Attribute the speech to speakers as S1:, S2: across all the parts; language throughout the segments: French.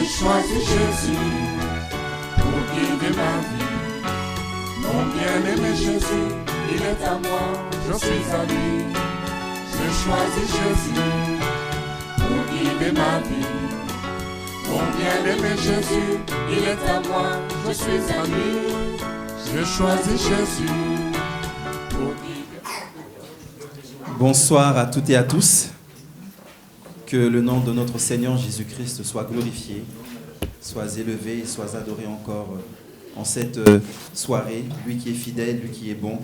S1: choisis Jésus pour guider ma vie. Mon bien-aimé Jésus, il est à moi, je suis à lui. J'ai choisi Jésus pour guider ma vie. Mon bien-aimé Jésus, il est à moi, je suis à lui. J'ai choisi Jésus pour guider.
S2: Bonsoir à toutes et à tous. Que le nom de notre Seigneur Jésus-Christ soit glorifié, soit élevé et soit adoré encore en cette soirée. Lui qui est fidèle, lui qui est bon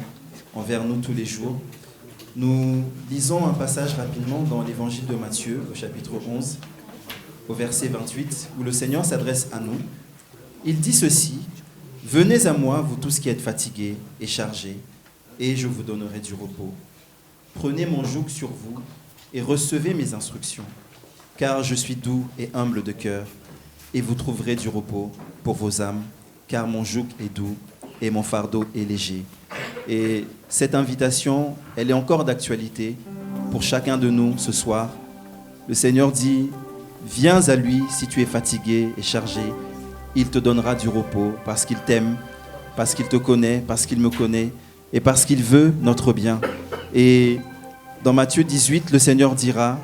S2: envers nous tous les jours. Nous lisons un passage rapidement dans l'évangile de Matthieu, au chapitre 11, au verset 28, où le Seigneur s'adresse à nous. Il dit ceci: « Venez à moi, vous tous qui êtes fatigués et chargés, et je vous donnerai du repos. Prenez mon joug sur vous et recevez mes instructions, car je suis doux et humble de cœur, et vous trouverez du repos pour vos âmes, car mon joug est doux et mon fardeau est léger. » Et cette invitation, elle est encore d'actualité pour chacun de nous ce soir. Le Seigneur dit: viens à lui si tu es fatigué et chargé, il te donnera du repos parce qu'il t'aime, parce qu'il te connaît, parce qu'il me connaît et parce qu'il veut notre bien. Et dans Matthieu 18, le Seigneur dira: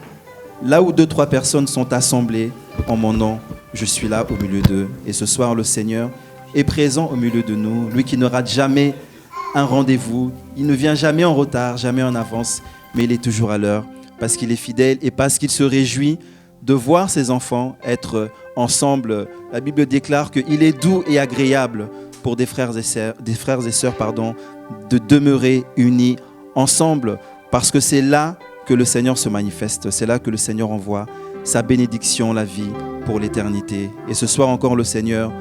S2: là où 2-3 personnes sont assemblées en mon nom, je suis là au milieu d'eux. Et ce soir, le Seigneur est présent au milieu de nous. Lui qui ne rate jamais un rendez-vous, il ne vient jamais en retard, jamais en avance, mais il est toujours à l'heure parce qu'il est fidèle et parce qu'il se réjouit de voir ses enfants être ensemble. La Bible déclare qu'il est doux et agréable pour des frères et sœurs, de demeurer unis ensemble, parce que c'est là que le Seigneur se manifeste, c'est là que le Seigneur envoie sa bénédiction, la vie pour l'éternité. Et ce soir encore, le Seigneur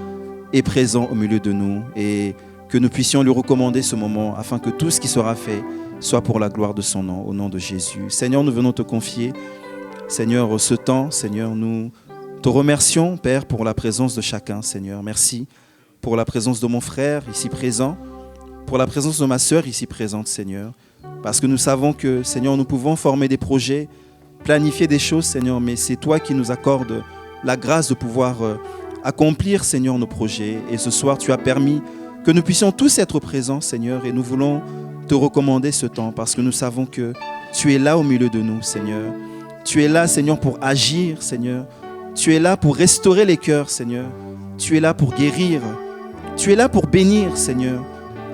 S2: est présent au milieu de nous et que nous puissions lui recommander ce moment afin que tout ce qui sera fait soit pour la gloire de son nom, au nom de Jésus. Seigneur, nous venons te confier, Seigneur, ce temps. Seigneur, nous te remercions, Père, pour la présence de chacun, Seigneur. Merci pour la présence de mon frère ici présent, pour la présence de ma sœur ici présente, Seigneur. Parce que nous savons que, Seigneur, nous pouvons former des projets, planifier des choses, Seigneur, mais c'est toi qui nous accordes la grâce de pouvoir accomplir, Seigneur, nos projets. Et ce soir, tu as permis que nous puissions tous être présents, Seigneur, et nous voulons te recommander ce temps parce que nous savons que tu es là au milieu de nous, Seigneur. Tu es là, Seigneur, pour agir, Seigneur. Tu es là pour restaurer les cœurs, Seigneur. Tu es là pour guérir. Tu es là pour bénir, Seigneur.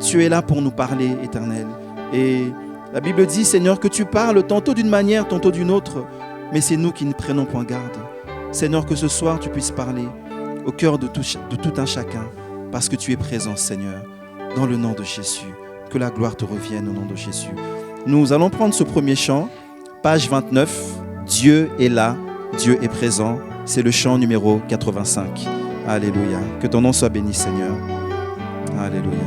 S2: Tu es là pour nous parler, Éternel. Et la Bible dit, Seigneur, que tu parles tantôt d'une manière, tantôt d'une autre, mais c'est nous qui ne prenons point garde. Seigneur, que ce soir, tu puisses parler au cœur de tout un chacun, parce que tu es présent, Seigneur, dans le nom de Jésus. Que la gloire te revienne au nom de Jésus. Nous allons prendre ce premier chant, page 29, Dieu est là, Dieu est présent. C'est le chant numéro 85. Alléluia. Que ton nom soit béni, Seigneur. Alléluia.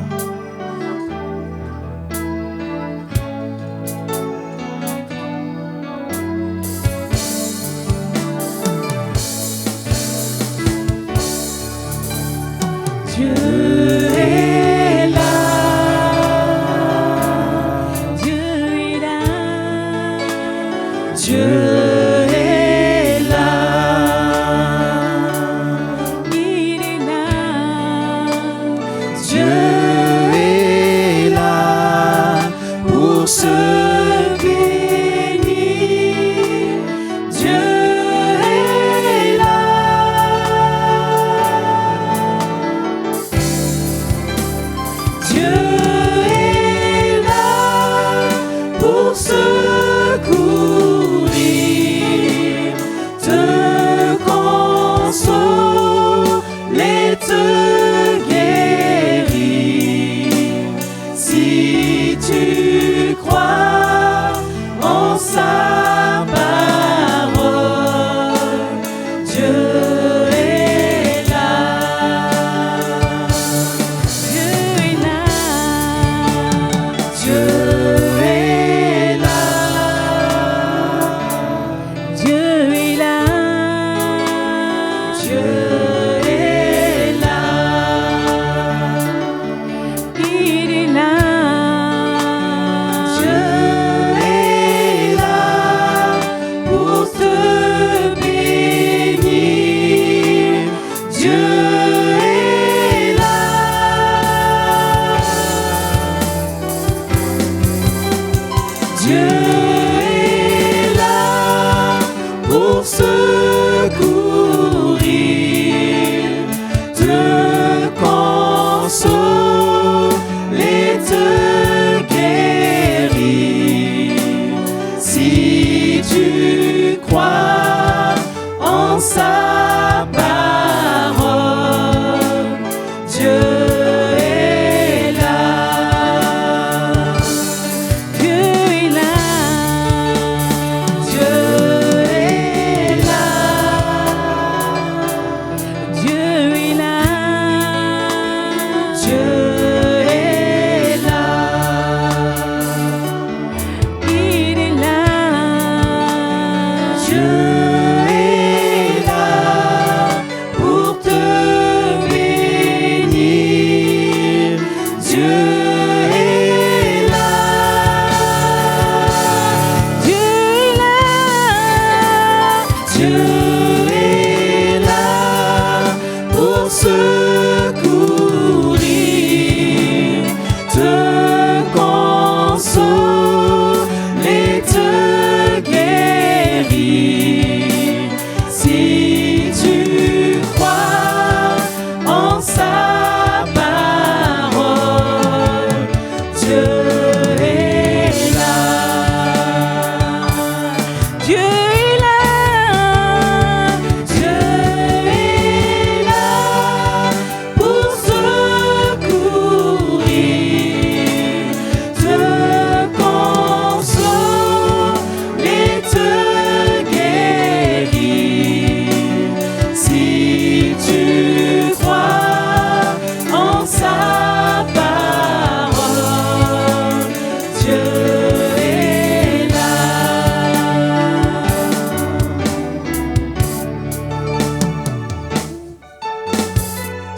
S3: Dieu est là.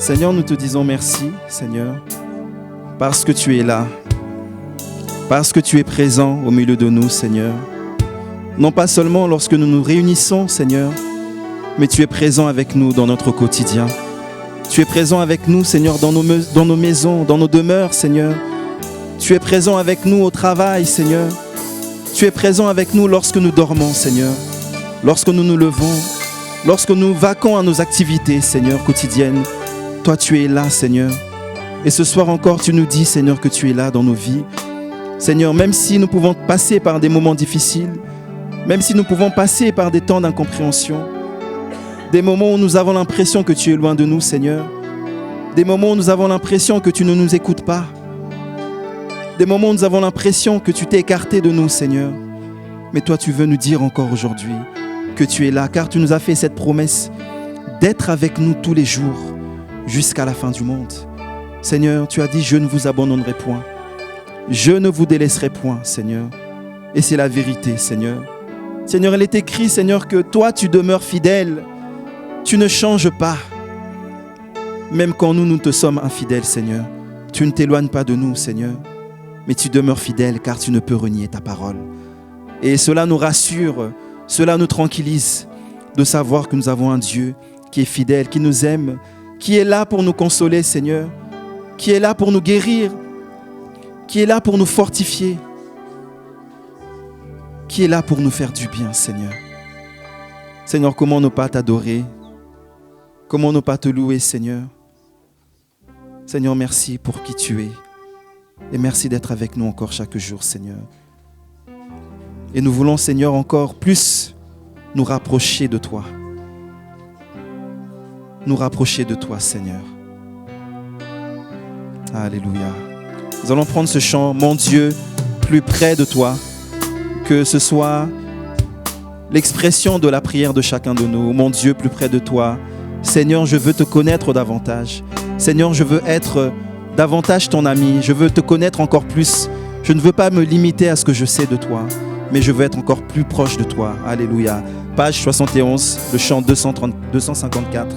S2: Seigneur, nous te disons merci, Seigneur, parce que tu es là, parce que tu es présent au milieu de nous, Seigneur. Non pas seulement lorsque nous nous réunissons, Seigneur, mais tu es présent avec nous dans notre quotidien. Tu es présent avec nous, Seigneur, dans nos maisons, dans nos demeures, Seigneur. Tu es présent avec nous au travail, Seigneur. Tu es présent avec nous lorsque nous dormons, Seigneur. Lorsque nous nous levons, lorsque nous vaquons à nos activités, Seigneur, quotidiennes. Toi, tu es là, Seigneur. Et ce soir encore, tu nous dis, Seigneur, que tu es là dans nos vies. Seigneur, même si nous pouvons passer par des moments difficiles, même si nous pouvons passer par des temps d'incompréhension, des moments où nous avons l'impression que tu es loin de nous, Seigneur, des moments où nous avons l'impression que tu ne nous écoutes pas, des moments où nous avons l'impression que tu t'es écarté de nous, Seigneur. Mais toi, tu veux nous dire encore aujourd'hui que tu es là, car tu nous as fait cette promesse d'être avec nous tous les jours jusqu'à la fin du monde. Seigneur, tu as dit, je ne vous abandonnerai point. Je ne vous délaisserai point, Seigneur. Et c'est la vérité, Seigneur. Seigneur, il est écrit, Seigneur, que toi, tu demeures fidèle. Tu ne changes pas. Même quand nous te sommes infidèles, Seigneur. Tu ne t'éloignes pas de nous, Seigneur. Mais tu demeures fidèle, car tu ne peux renier ta parole. Et cela nous rassure, cela nous tranquillise de savoir que nous avons un Dieu qui est fidèle, qui nous aime, qui est là pour nous consoler, Seigneur, qui est là pour nous guérir, qui est là pour nous fortifier, qui est là pour nous faire du bien, Seigneur. Seigneur, comment ne pas t'adorer? Comment ne pas te louer, Seigneur? Seigneur, merci pour qui tu es. Et merci d'être avec nous encore chaque jour, Seigneur. Et nous voulons, Seigneur, encore plus nous rapprocher de toi. Nous rapprocher de toi, Seigneur. Alléluia. Nous allons prendre ce chant, mon Dieu, plus près de toi, que ce soit l'expression de la prière de chacun de nous. Mon Dieu, plus près de toi. Seigneur, je veux te connaître davantage. Seigneur, je veux être davantage ton ami. Je veux te connaître encore plus. Je ne veux pas me limiter à ce que je sais de toi, mais je veux être encore plus proche de toi. Alléluia. Page 71, le chant 254.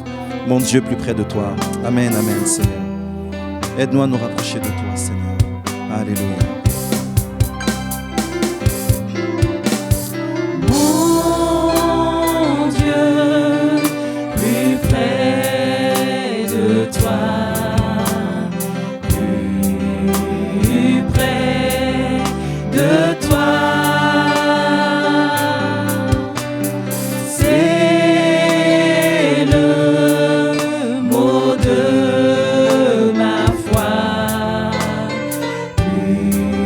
S2: Mon Dieu, plus près de toi. Amen, amen, Seigneur. Aide-nous à nous rapprocher de toi, Seigneur. Alléluia.
S3: Mon Dieu, plus près de toi. Plus près de toi. Plus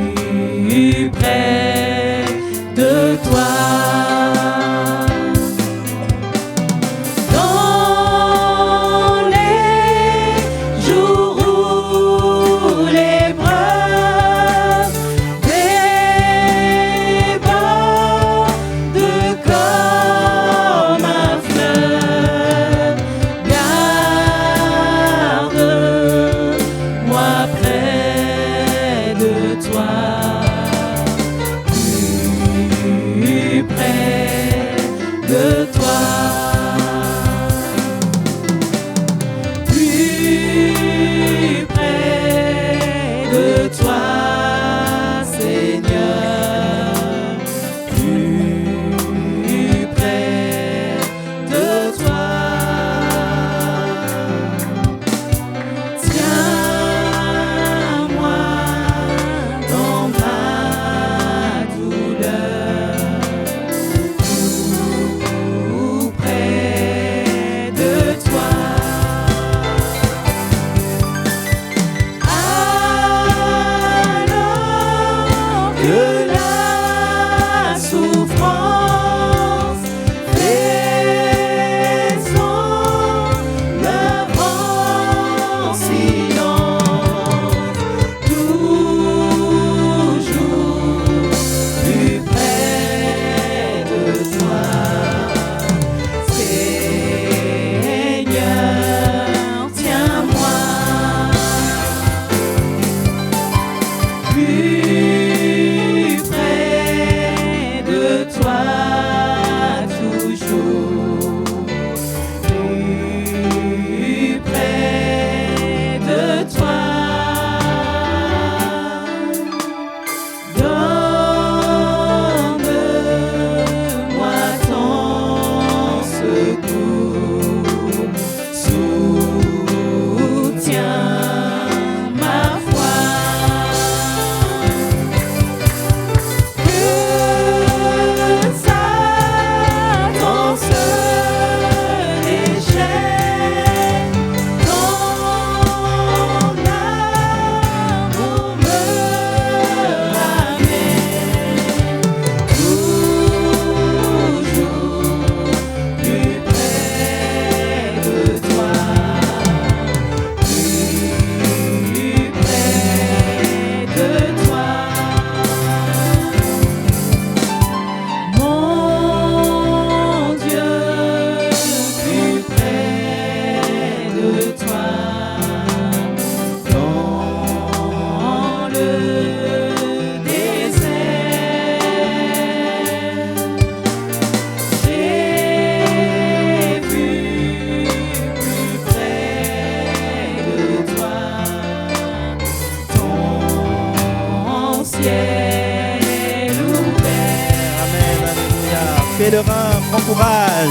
S2: le rein, prends courage.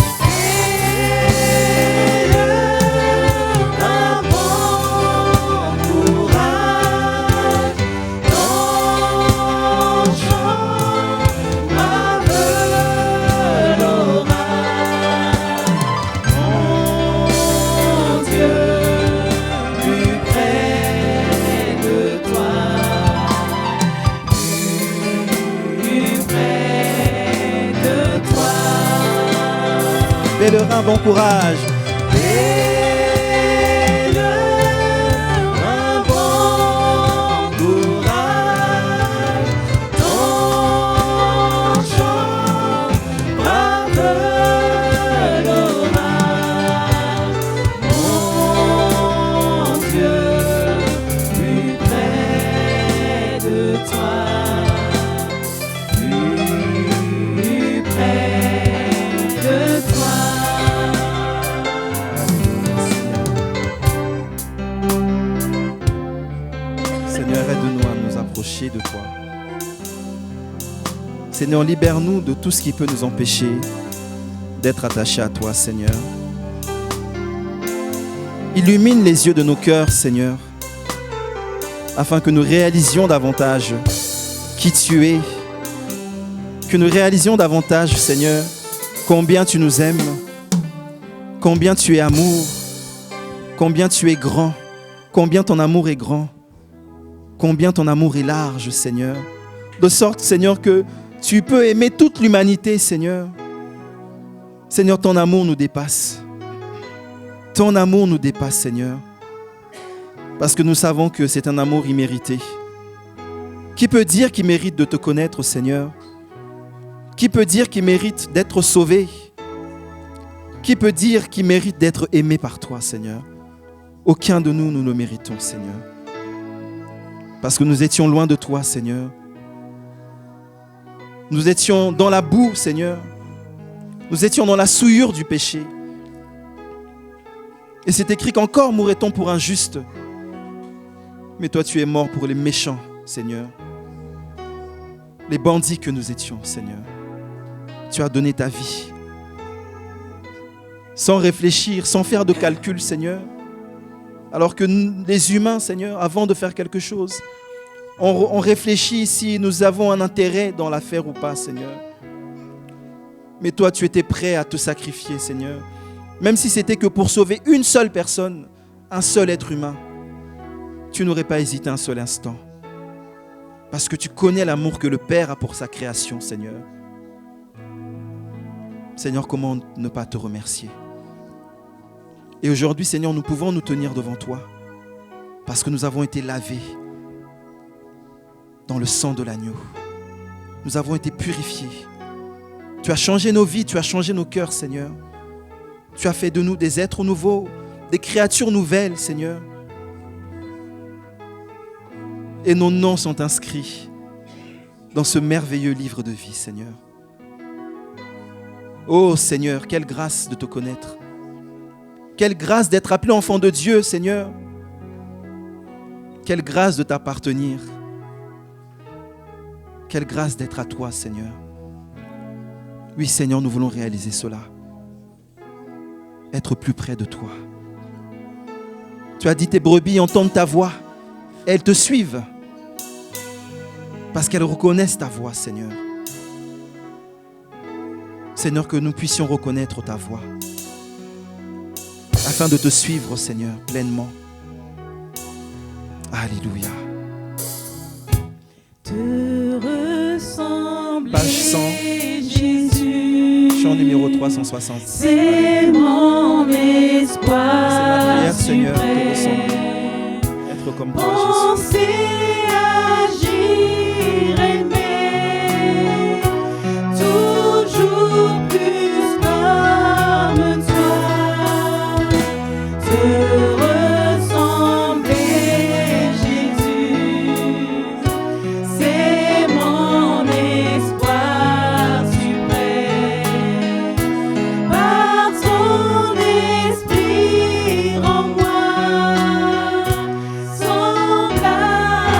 S2: Et le rein, bon courage.
S3: Et le rein, bon courage. Ton chant rappellera mon Dieu plus près de toi. Plus près de toi.
S2: Seigneur, aide-nous à nous approcher de toi. Seigneur, libère-nous de tout ce qui peut nous empêcher d'être attachés à toi, Seigneur. Illumine les yeux de nos cœurs, Seigneur, afin que nous réalisions davantage qui tu es, que nous réalisions davantage, Seigneur, combien tu nous aimes, combien tu es amour, combien tu es grand, combien ton amour est grand, combien ton amour est large, Seigneur. De sorte, Seigneur, que tu peux aimer toute l'humanité, Seigneur. Seigneur, ton amour nous dépasse. Ton amour nous dépasse, Seigneur. Parce que nous savons que c'est un amour immérité. Qui peut dire qu'il mérite de te connaître, Seigneur? Qui peut dire qu'il mérite d'être sauvé? Qui peut dire qu'il mérite d'être aimé par toi, Seigneur? Aucun de nous, nous le méritons, Seigneur. Parce que nous étions loin de toi, Seigneur. Nous étions dans la boue, Seigneur. Nous étions dans la souillure du péché. Et c'est écrit qu'encore mourrait-on pour un juste. Mais toi, tu es mort pour les méchants, Seigneur. Les bandits que nous étions, Seigneur. Tu as donné ta vie. Sans réfléchir, sans faire de calcul, Seigneur. Alors que les humains, Seigneur, avant de faire quelque chose, on réfléchit si nous avons un intérêt dans l'affaire ou pas, Seigneur. Mais toi, tu étais prêt à te sacrifier, Seigneur. Même si c'était que pour sauver une seule personne, un seul être humain, tu n'aurais pas hésité un seul instant. Parce que tu connais l'amour que le Père a pour sa création, Seigneur. Seigneur, comment ne pas te remercier? Et aujourd'hui, Seigneur, nous pouvons nous tenir devant toi parce que nous avons été lavés dans le sang de l'agneau. Nous avons été purifiés. Tu as changé nos vies, tu as changé nos cœurs, Seigneur. Tu as fait de nous des êtres nouveaux, des créatures nouvelles, Seigneur. Et nos noms sont inscrits dans ce merveilleux livre de vie, Seigneur. Oh Seigneur, quelle grâce de te connaître. Quelle grâce d'être appelé enfant de Dieu, Seigneur. Quelle grâce de t'appartenir. Quelle grâce d'être à toi, Seigneur. Oui, Seigneur, nous voulons réaliser cela. Être plus près de toi. Tu as dit tes brebis entendent ta voix. Elles te suivent. Parce qu'elles reconnaissent ta voix, Seigneur. Seigneur, que nous puissions reconnaître ta voix. Afin de te suivre, Seigneur, pleinement. Alléluia.
S3: Te ressembler,
S2: Page 100.
S3: Jésus.
S2: Chant numéro 360.
S3: C'est mon espoir.
S2: C'est ma prière, Seigneur,
S3: suprême.
S2: te ressembler. Être comme toi, Jésus.
S3: Penser, agir, aimer, toujours plus comme toi. Te ressembler, Jésus, c'est mon espoir suprême. Par ton esprit en moi, semblable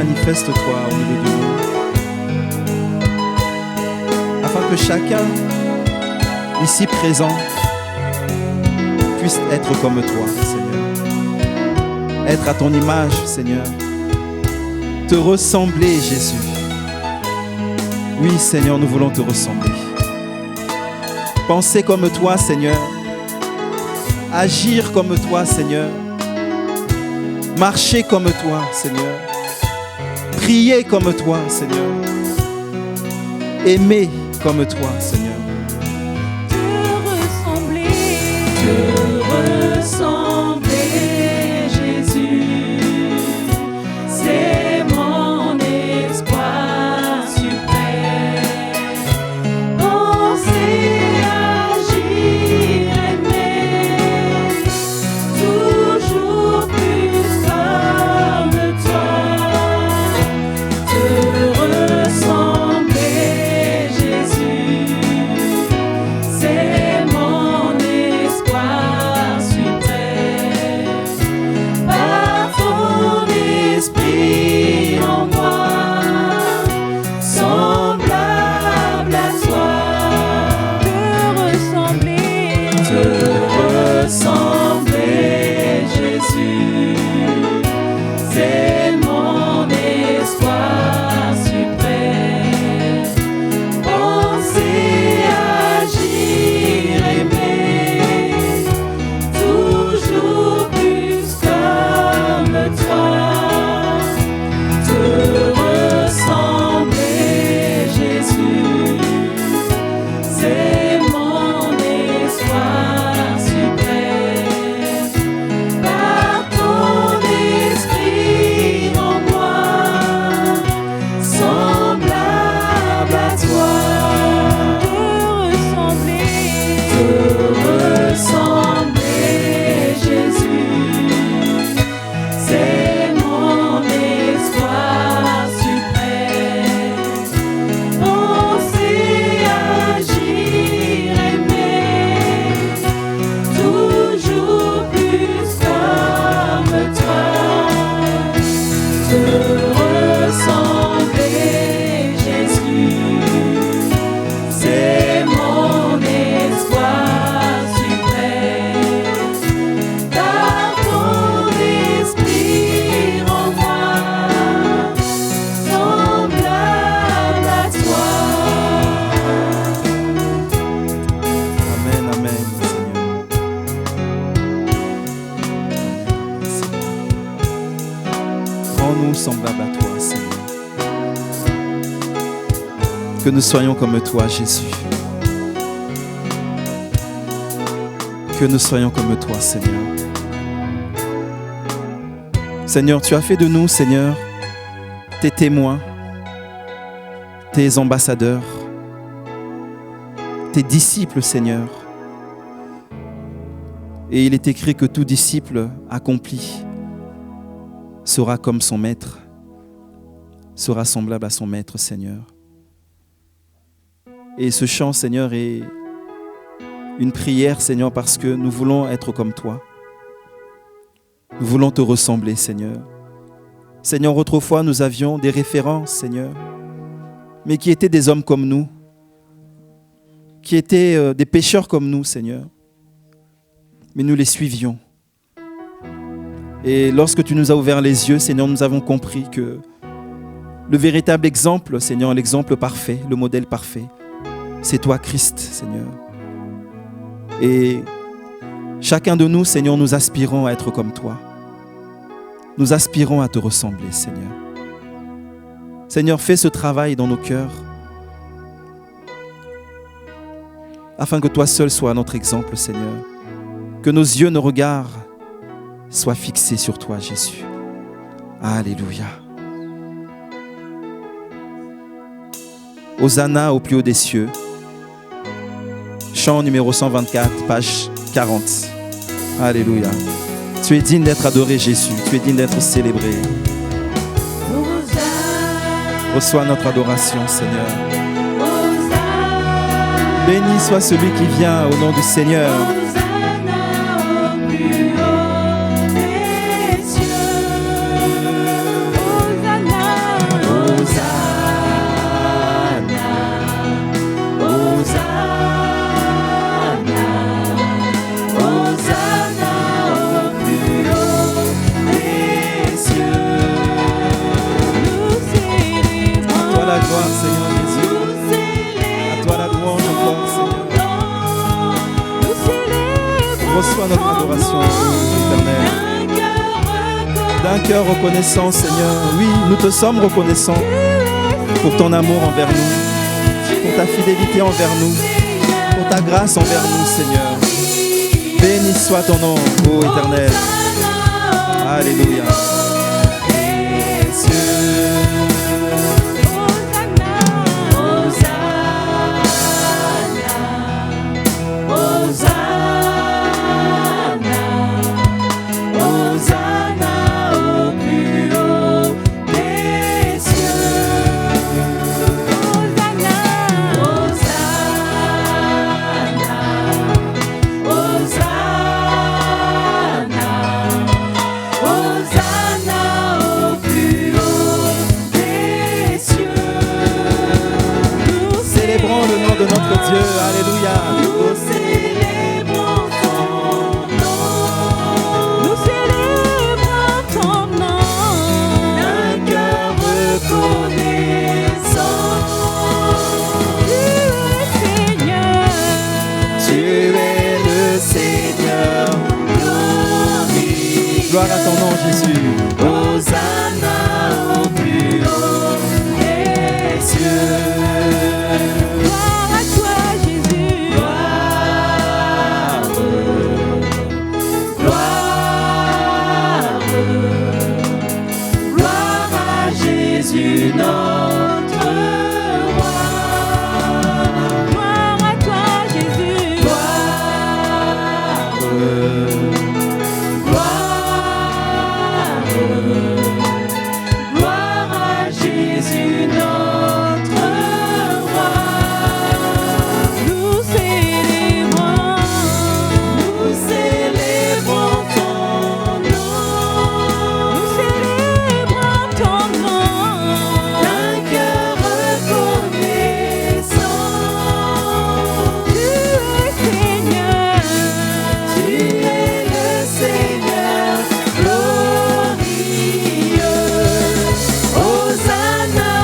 S2: manifeste-toi au milieu de nous. Afin que chacun ici présent puisse être comme toi, Seigneur. Être à ton image, Seigneur. Te ressembler, Jésus. Oui, Seigneur, nous voulons te ressembler. Penser comme toi, Seigneur. Agir comme toi, Seigneur. Marcher comme toi, Seigneur. Prier comme toi, Seigneur. Aimer comme toi, Seigneur.
S3: Te ressembler, Jésus, c'est mon espoir suprême. Penser, agir, aimer, toujours plus comme toi. Te ressembler, Jésus, c'est mon espoir suprême. Par ton esprit en moi, semblable à toi. Te ressembler, Jésus, c'est mon espoir suprême. Penser, agir, aimer, toujours plus comme toi. Te ressembler, Jésus, c'est mon espoir suprême. Par ton esprit en moi, semblable à toi. Te ressembler, Jésus, c'est mon espoir suprême. Penser, agir, aimer, toujours plus comme toi. Te ressembler, Jésus, c'est mon espoir suprême. Par ton esprit en moi, semblable à toi.
S2: Amen, amen, Seigneur. Rends-nous semblables à toi, Seigneur. Que nous soyons comme toi, Jésus. Que nous soyons comme toi, Seigneur. Seigneur, tu as fait de nous, Seigneur, tes témoins, tes ambassadeurs, tes disciples, Seigneur. Et il est écrit que tout disciple accompli sera comme son maître, sera semblable à son maître, Seigneur. Et ce chant, Seigneur, est une prière, Seigneur, parce que nous voulons être comme toi. Nous voulons te ressembler, Seigneur. Seigneur, autrefois, nous avions des références, Seigneur, mais qui étaient des hommes comme nous, qui étaient des pécheurs comme nous, Seigneur. Mais nous les suivions. Et lorsque tu nous as ouvert les yeux, Seigneur, nous avons compris que le véritable exemple, Seigneur, l'exemple parfait, le modèle parfait, c'est toi, Christ, Seigneur. Et chacun de nous, Seigneur, nous aspirons à être comme toi. Nous aspirons à te ressembler, Seigneur. Seigneur, fais ce travail dans nos cœurs, afin que toi seul sois notre exemple, Seigneur. Que nos yeux, nos regards soient fixés sur toi, Jésus. Alléluia. Hosanna au plus haut des cieux. Chant numéro 124, page 40. Alléluia. Tu es digne d'être adoré, Jésus. Tu es digne d'être célébré. Reçois notre adoration, Seigneur. Béni soit celui qui vient au nom du Seigneur.
S3: Hosanna
S2: d'un cœur reconnaissant, Seigneur. Oui, nous te sommes reconnaissants pour ton amour envers nous, pour ta fidélité envers nous, pour ta grâce envers nous, Seigneur. Béni soit ton nom, ô Éternel. Alléluia.
S3: Dieu, alléluia. Nous célébrons ton nom. Nous célébrons ton nom. D'un cœur reconnaissant. Tu es le Seigneur. Glorie.
S2: Gloire à ton nom, Jésus.
S3: Hosanna au plus haut des cieux. Jésus notre roi. Gloire à toi Jésus. Gloire. Gloire à Jésus notre roi. Nous célébrons ton nom. Nous célébrons ton nom. D'un cœur reconnaissant. Tu es Seigneur. Tu es le Seigneur glorieux. Hosanna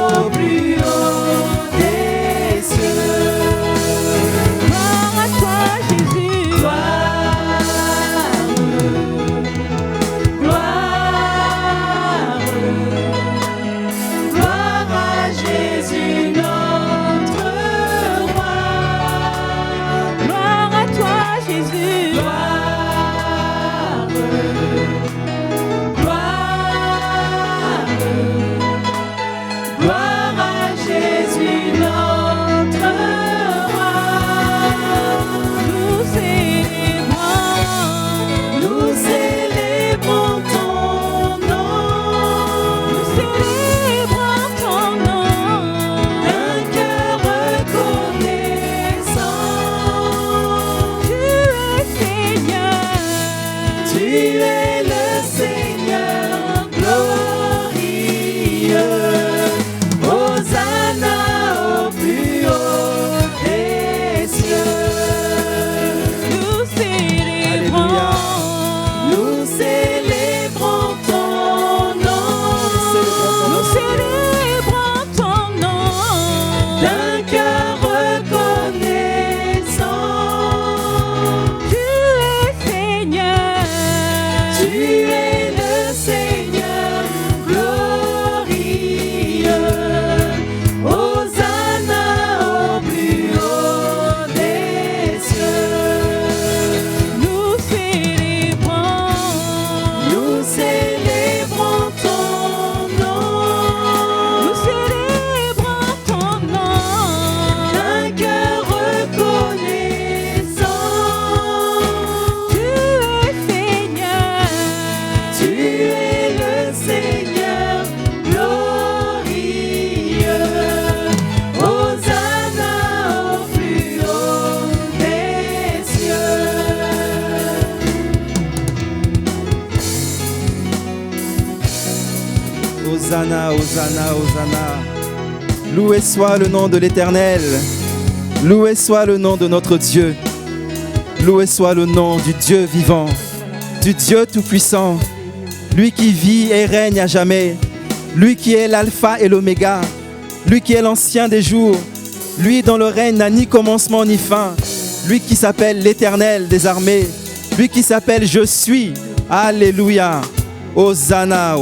S3: au plus haut des cieux. Gloire à toi Jésus. Gloire. Gloire à Jésus notre roi. Gloire à toi Jésus. Gloire. Gloire à Jésus notre roi. Nous célébrons ton nom. Nous célébrons ton nom. D'un cœur reconnaissant. Tu es Seigneur. Tu es le Seigneur glorieux. Hosanna au plus haut des cieux.
S2: Alléluia.
S3: Nous célébrons ton nom. Nous célébrons ton nom. D'un cœur reconnaissant. Tu es Seigneur. Tu es le Seigneur glorieux. Hosanna au plus haut des cieux. Nous célébrons ton nom. Nous célébrons ton nom. D'un cœur reconnaissant. Tu es Seigneur. Tu es le Seigneur glorieux. Hosanna au plus haut des cieux.
S2: Hosanna, Hosanna, Hosanna. Loué soit le nom de l'Éternel. Loué soit le nom de notre Dieu. Loué soit le nom du Dieu vivant, du Dieu tout-puissant, lui qui vit et règne à jamais, lui qui est l'alpha et l'oméga, lui qui est l'ancien des jours, lui dont le règne n'a ni commencement ni fin, lui qui s'appelle l'Éternel des armées, lui qui s'appelle Je suis. Alléluia. Hosanna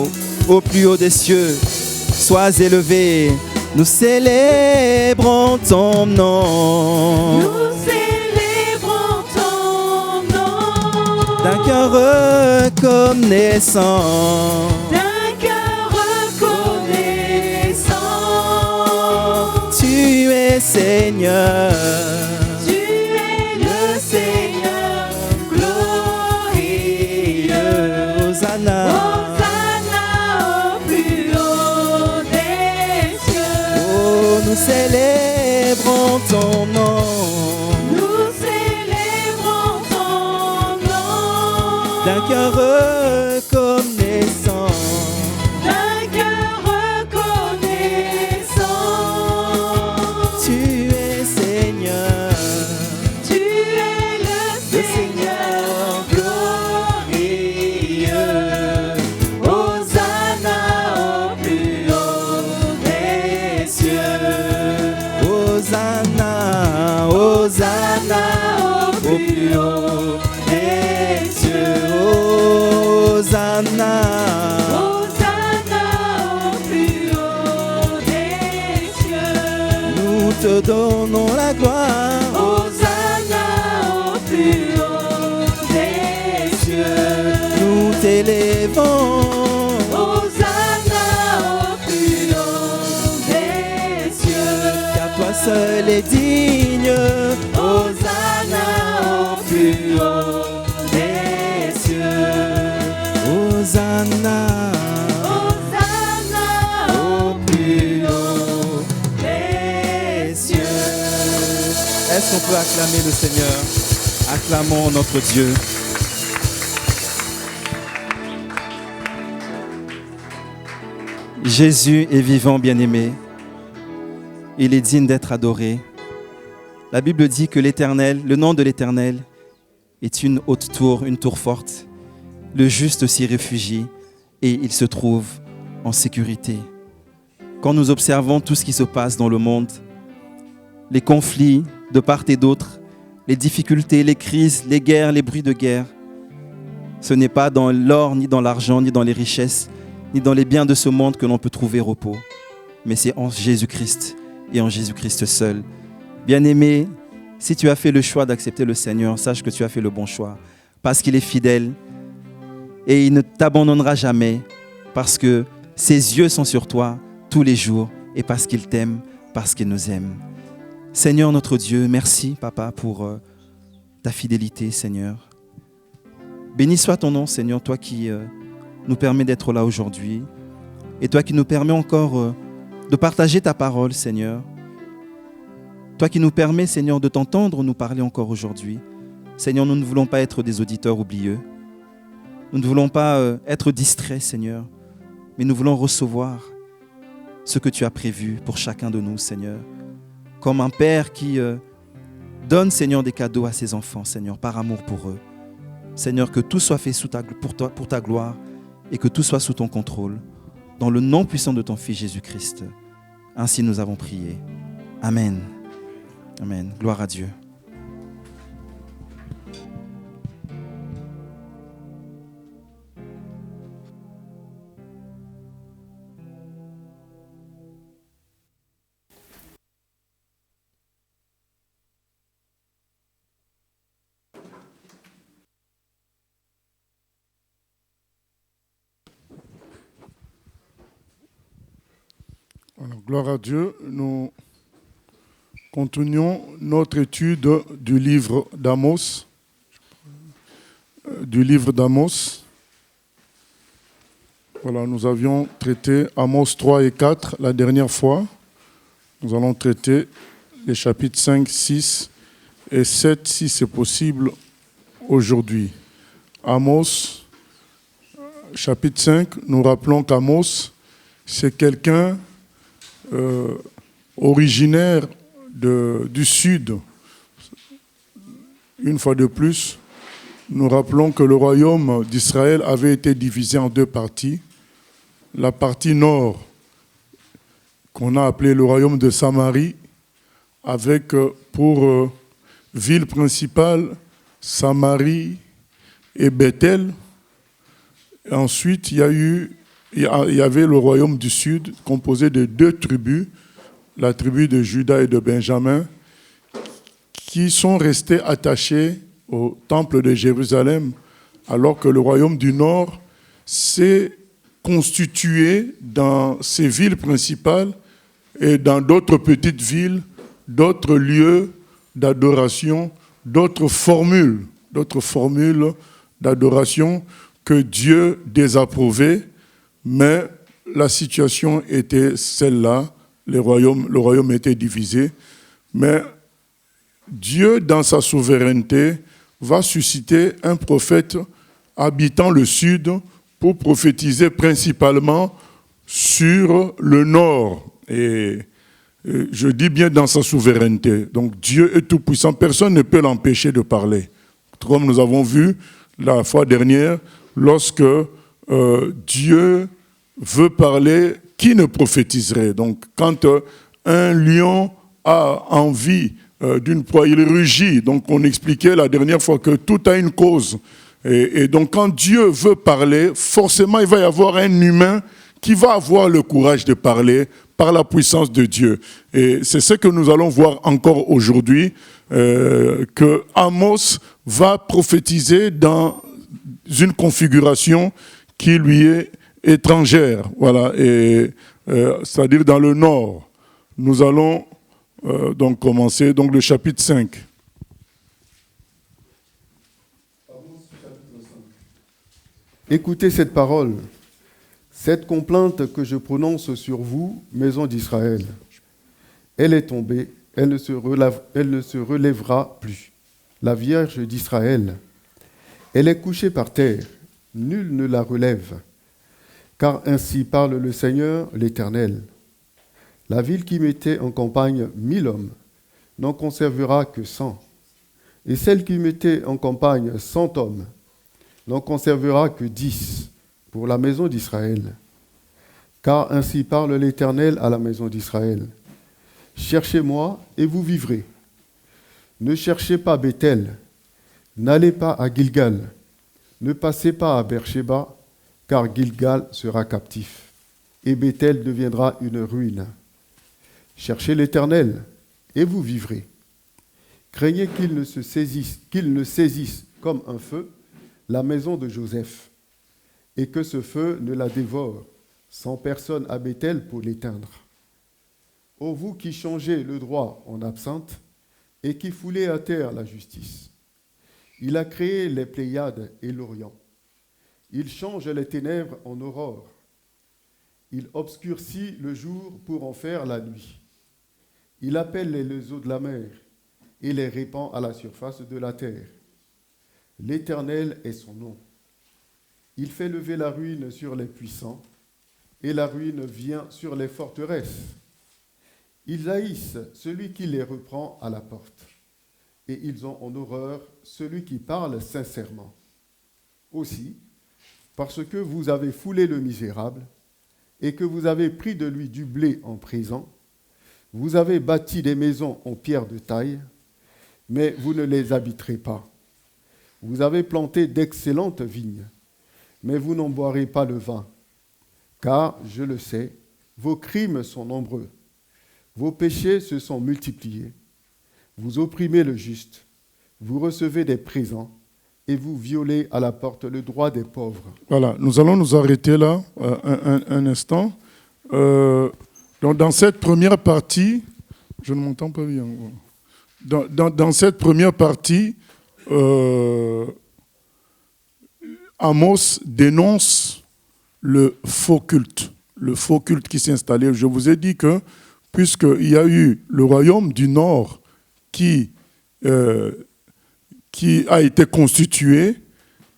S2: au plus haut des cieux. Sois élevé. Nous célébrons ton nom.
S3: Nous célébrons ton nom.
S2: D'un cœur reconnaissant.
S3: D'un cœur reconnaissant.
S2: Tu es Seigneur.
S3: Tu es le Seigneur glorieux.
S2: Hosanna.
S3: Hosanna au plus haut des cieux.
S2: Oh, nous célébrons ton nom.
S3: Nous célébrons ton nom.
S2: D'un cœur reconnaissant.
S3: D'un cœur reconnaissant.
S2: Tu es Seigneur.
S3: Tu es le Seigneur glorieux. Hosanna au plus haut des cieux.
S2: Hosanna, Hosanna au plus haut des cieux. Hosanna.
S3: Hosanna au plus haut des cieux.
S2: Nous te donnons la gloire.
S3: Hosanna au plus haut des cieux.
S2: Nous t'élèvons.
S3: Hosanna au plus haut des cieux.
S2: Car toi seul est digne.
S3: Hosanna au plus haut des cieux.
S2: Hosanna.
S3: Hosanna au plus haut des cieux.
S2: Est-ce qu'on peut acclamer le Seigneur? Acclamons notre Dieu. Jésus est vivant, bien-aimé. Il est digne d'être adoré. La Bible dit que l'Éternel, le nom de l'Éternel est une haute tour, une tour forte. Le juste s'y réfugie et il se trouve en sécurité. Quand nous observons tout ce qui se passe dans le monde, les conflits de part et d'autre, les difficultés, les crises, les guerres, les bruits de guerre, ce n'est pas dans l'or, ni dans l'argent, ni dans les richesses, ni dans les biens de ce monde que l'on peut trouver repos, mais c'est en Jésus-Christ et en Jésus-Christ seul. Bien-aimé, si tu as fait le choix d'accepter le Seigneur, sache que tu as fait le bon choix, parce qu'il est fidèle et il ne t'abandonnera jamais, parce que ses yeux sont sur toi tous les jours et parce qu'il t'aime, parce qu'il nous aime. Seigneur notre Dieu, merci Papa pour ta fidélité, Seigneur. Béni soit ton nom, Seigneur, toi qui nous permets d'être là aujourd'hui et toi qui nous permets encore de partager ta parole, Seigneur. Toi qui nous permets, Seigneur, de t'entendre nous parler encore aujourd'hui. Seigneur, nous ne voulons pas être des auditeurs oublieux. Nous ne voulons pas être distraits, Seigneur, mais nous voulons recevoir ce que tu as prévu pour chacun de nous, Seigneur. Comme un père qui donne, Seigneur, des cadeaux à ses enfants, Seigneur, par amour pour eux. Seigneur, que tout soit fait pour ta gloire et que tout soit sous ton contrôle. Dans le nom puissant de ton Fils Jésus-Christ. Ainsi nous avons prié. Amen. Amen. Gloire à Dieu.
S4: Alors, gloire à Dieu, nous continuons notre étude du livre d'Amos. Voilà, nous avions traité Amos 3 et 4 la dernière fois. Nous allons traiter les chapitres 5, 6 et 7, si c'est possible, aujourd'hui. Amos, chapitre 5, nous rappelons qu'Amos, c'est quelqu'un originaire du sud. Une fois de plus, nous rappelons que le royaume d'Israël avait été divisé en deux parties. La partie nord, qu'on a appelée le royaume de Samarie, avec pour ville principale Samarie et Bethel, Et ensuite, il y avait le royaume du Sud, composé de 2 tribus, la tribu de Juda et de Benjamin, qui sont restés attachés au temple de Jérusalem, alors que le royaume du Nord s'est constitué dans ses villes principales et dans d'autres petites villes, d'autres lieux d'adoration, d'autres formules d'adoration que Dieu désapprouvait, mais la situation était celle-là, le royaume était divisé, mais Dieu, dans sa souveraineté, va susciter un prophète habitant le sud pour prophétiser principalement sur le nord. Et je dis bien dans sa souveraineté. Donc Dieu est tout-puissant, personne ne peut l'empêcher de parler. Comme nous avons vu la fois dernière, lorsque Dieu veut parler, qui ne prophétiserait? Donc quand un lion a envie d'une proie, il rugit. Donc on expliquait la dernière fois que tout a une cause. Et donc quand Dieu veut parler, forcément il va y avoir un humain qui va avoir le courage de parler par la puissance de Dieu. Et c'est ce que nous allons voir encore aujourd'hui, que Amos va prophétiser dans une configuration qui lui est étrangère. Voilà, c'est-à-dire dans le nord. Nous allons donc commencer donc le chapitre 5.
S5: Écoutez cette parole, cette complainte que je prononce sur vous, maison d'Israël. Elle est tombée, elle ne se relèvera plus. La Vierge d'Israël, elle est couchée par terre, nul ne la relève. Car ainsi parle le Seigneur, l'Éternel. La ville qui mettait en campagne 1000 hommes n'en conservera que 100. Et celle qui mettait en campagne 100 hommes n'en conservera que 10 pour la maison d'Israël. Car ainsi parle l'Éternel à la maison d'Israël. Cherchez-moi et vous vivrez. Ne cherchez pas Béthel, n'allez pas à Gilgal, ne passez pas à Beersheba, car Gilgal sera captif, et Béthel deviendra une ruine. Cherchez l'Éternel, et vous vivrez. Craignez qu'il ne saisisse comme un feu la maison de Joseph, et que ce feu ne la dévore, sans personne à Béthel pour l'éteindre. Ô vous qui changez le droit en absinthe, et qui foulez à terre la justice. Il a créé les Pléiades et l'Orient. Il change les ténèbres en aurore. Il obscurcit le jour pour en faire la nuit. Il appelle les eaux de la mer et les répand à la surface de la terre. L'Éternel est son nom. Il fait lever la ruine sur les puissants et la ruine vient sur les forteresses. Ils haïssent celui qui les reprend à la porte et ils ont en horreur celui qui parle sincèrement. Aussi, parce que vous avez foulé le misérable et que vous avez pris de lui du blé en présent, vous avez bâti des maisons en pierre de taille, mais vous ne les habiterez pas. Vous avez planté d'excellentes vignes, mais vous n'en boirez pas le vin. Car, je le sais, vos crimes sont nombreux, vos péchés se sont multipliés. Vous opprimez le juste, vous recevez des présents, et vous violez à la porte le droit des pauvres.
S4: Voilà, nous allons nous arrêter là un instant. Donc dans cette première partie, je ne m'entends pas bien. Dans cette première partie, Amos dénonce le faux culte qui s'est installé. Je vous ai dit que puisqu'il y a eu le royaume du Nord qui a été constitué,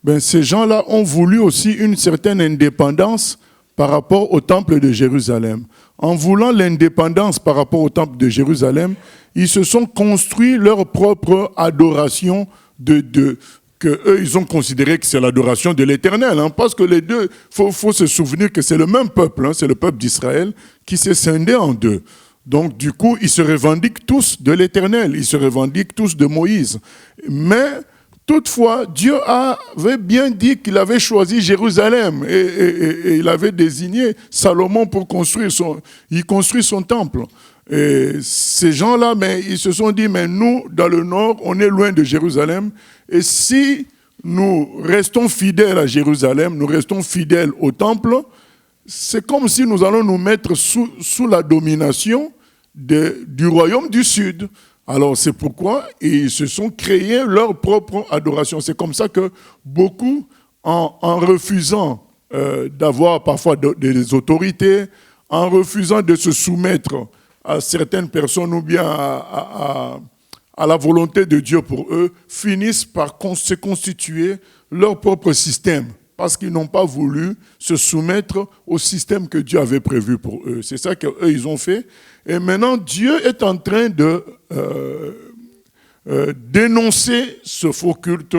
S4: ben ces gens-là ont voulu aussi une certaine indépendance par rapport au temple de Jérusalem. En voulant l'indépendance par rapport au temple de Jérusalem, ils se sont construits leur propre adoration que eux, ils ont considéré que c'est l'adoration de l'Éternel. Parce que les deux, faut se souvenir que c'est le même peuple, c'est le peuple d'Israël qui s'est scindé en deux. Donc, du coup, ils se revendiquent tous de l'Éternel, ils se revendiquent tous de Moïse. Mais, Toutefois, Dieu avait bien dit qu'il avait choisi Jérusalem et il avait désigné Salomon pour construire son temple. Et ces gens-là, mais ils se sont dit, mais nous, dans le nord, on est loin de Jérusalem. Et si nous restons fidèles à Jérusalem, nous restons fidèles au temple, c'est comme si nous allons nous mettre sous la domination du royaume du Sud. Alors c'est pourquoi ils se sont créés leur propre adoration. C'est comme ça que beaucoup, en refusant d'avoir parfois des autorités, en refusant de se soumettre à certaines personnes ou bien à la volonté de Dieu pour eux, finissent par se constituer leur propre système. Parce qu'ils n'ont pas voulu se soumettre au système que Dieu avait prévu pour eux. C'est ça qu'eux, ils ont fait. Et maintenant, Dieu est en train de dénoncer ce faux culte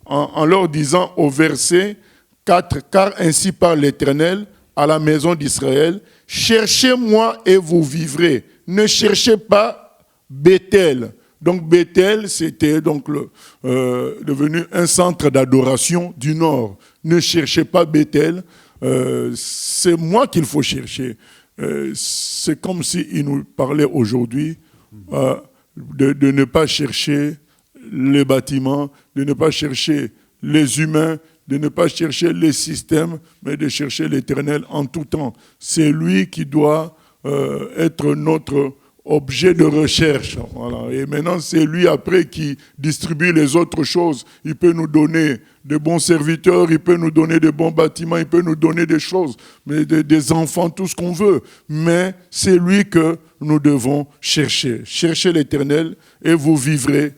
S4: en leur disant au verset 4, « Car ainsi parle l'Éternel à la maison d'Israël, cherchez-moi et vous vivrez. Ne cherchez pas Bethel. » Donc Bethel, c'était donc devenu un centre d'adoration du Nord. Ne cherchez pas Bethel, c'est moi qu'il faut chercher. C'est comme s'il nous parlait aujourd'hui de ne pas chercher les bâtiments, de ne pas chercher les humains, de ne pas chercher les systèmes, mais de chercher l'Éternel en tout temps. C'est lui qui doit être notre objet de recherche. Voilà. Et maintenant, c'est lui après qui distribue les autres choses. Il peut nous donner de bons serviteurs, il peut nous donner de bons bâtiments, il peut nous donner des choses, mais des enfants, tout ce qu'on veut. Mais c'est lui que nous devons chercher. Cherchez l'Éternel et vous vivrez.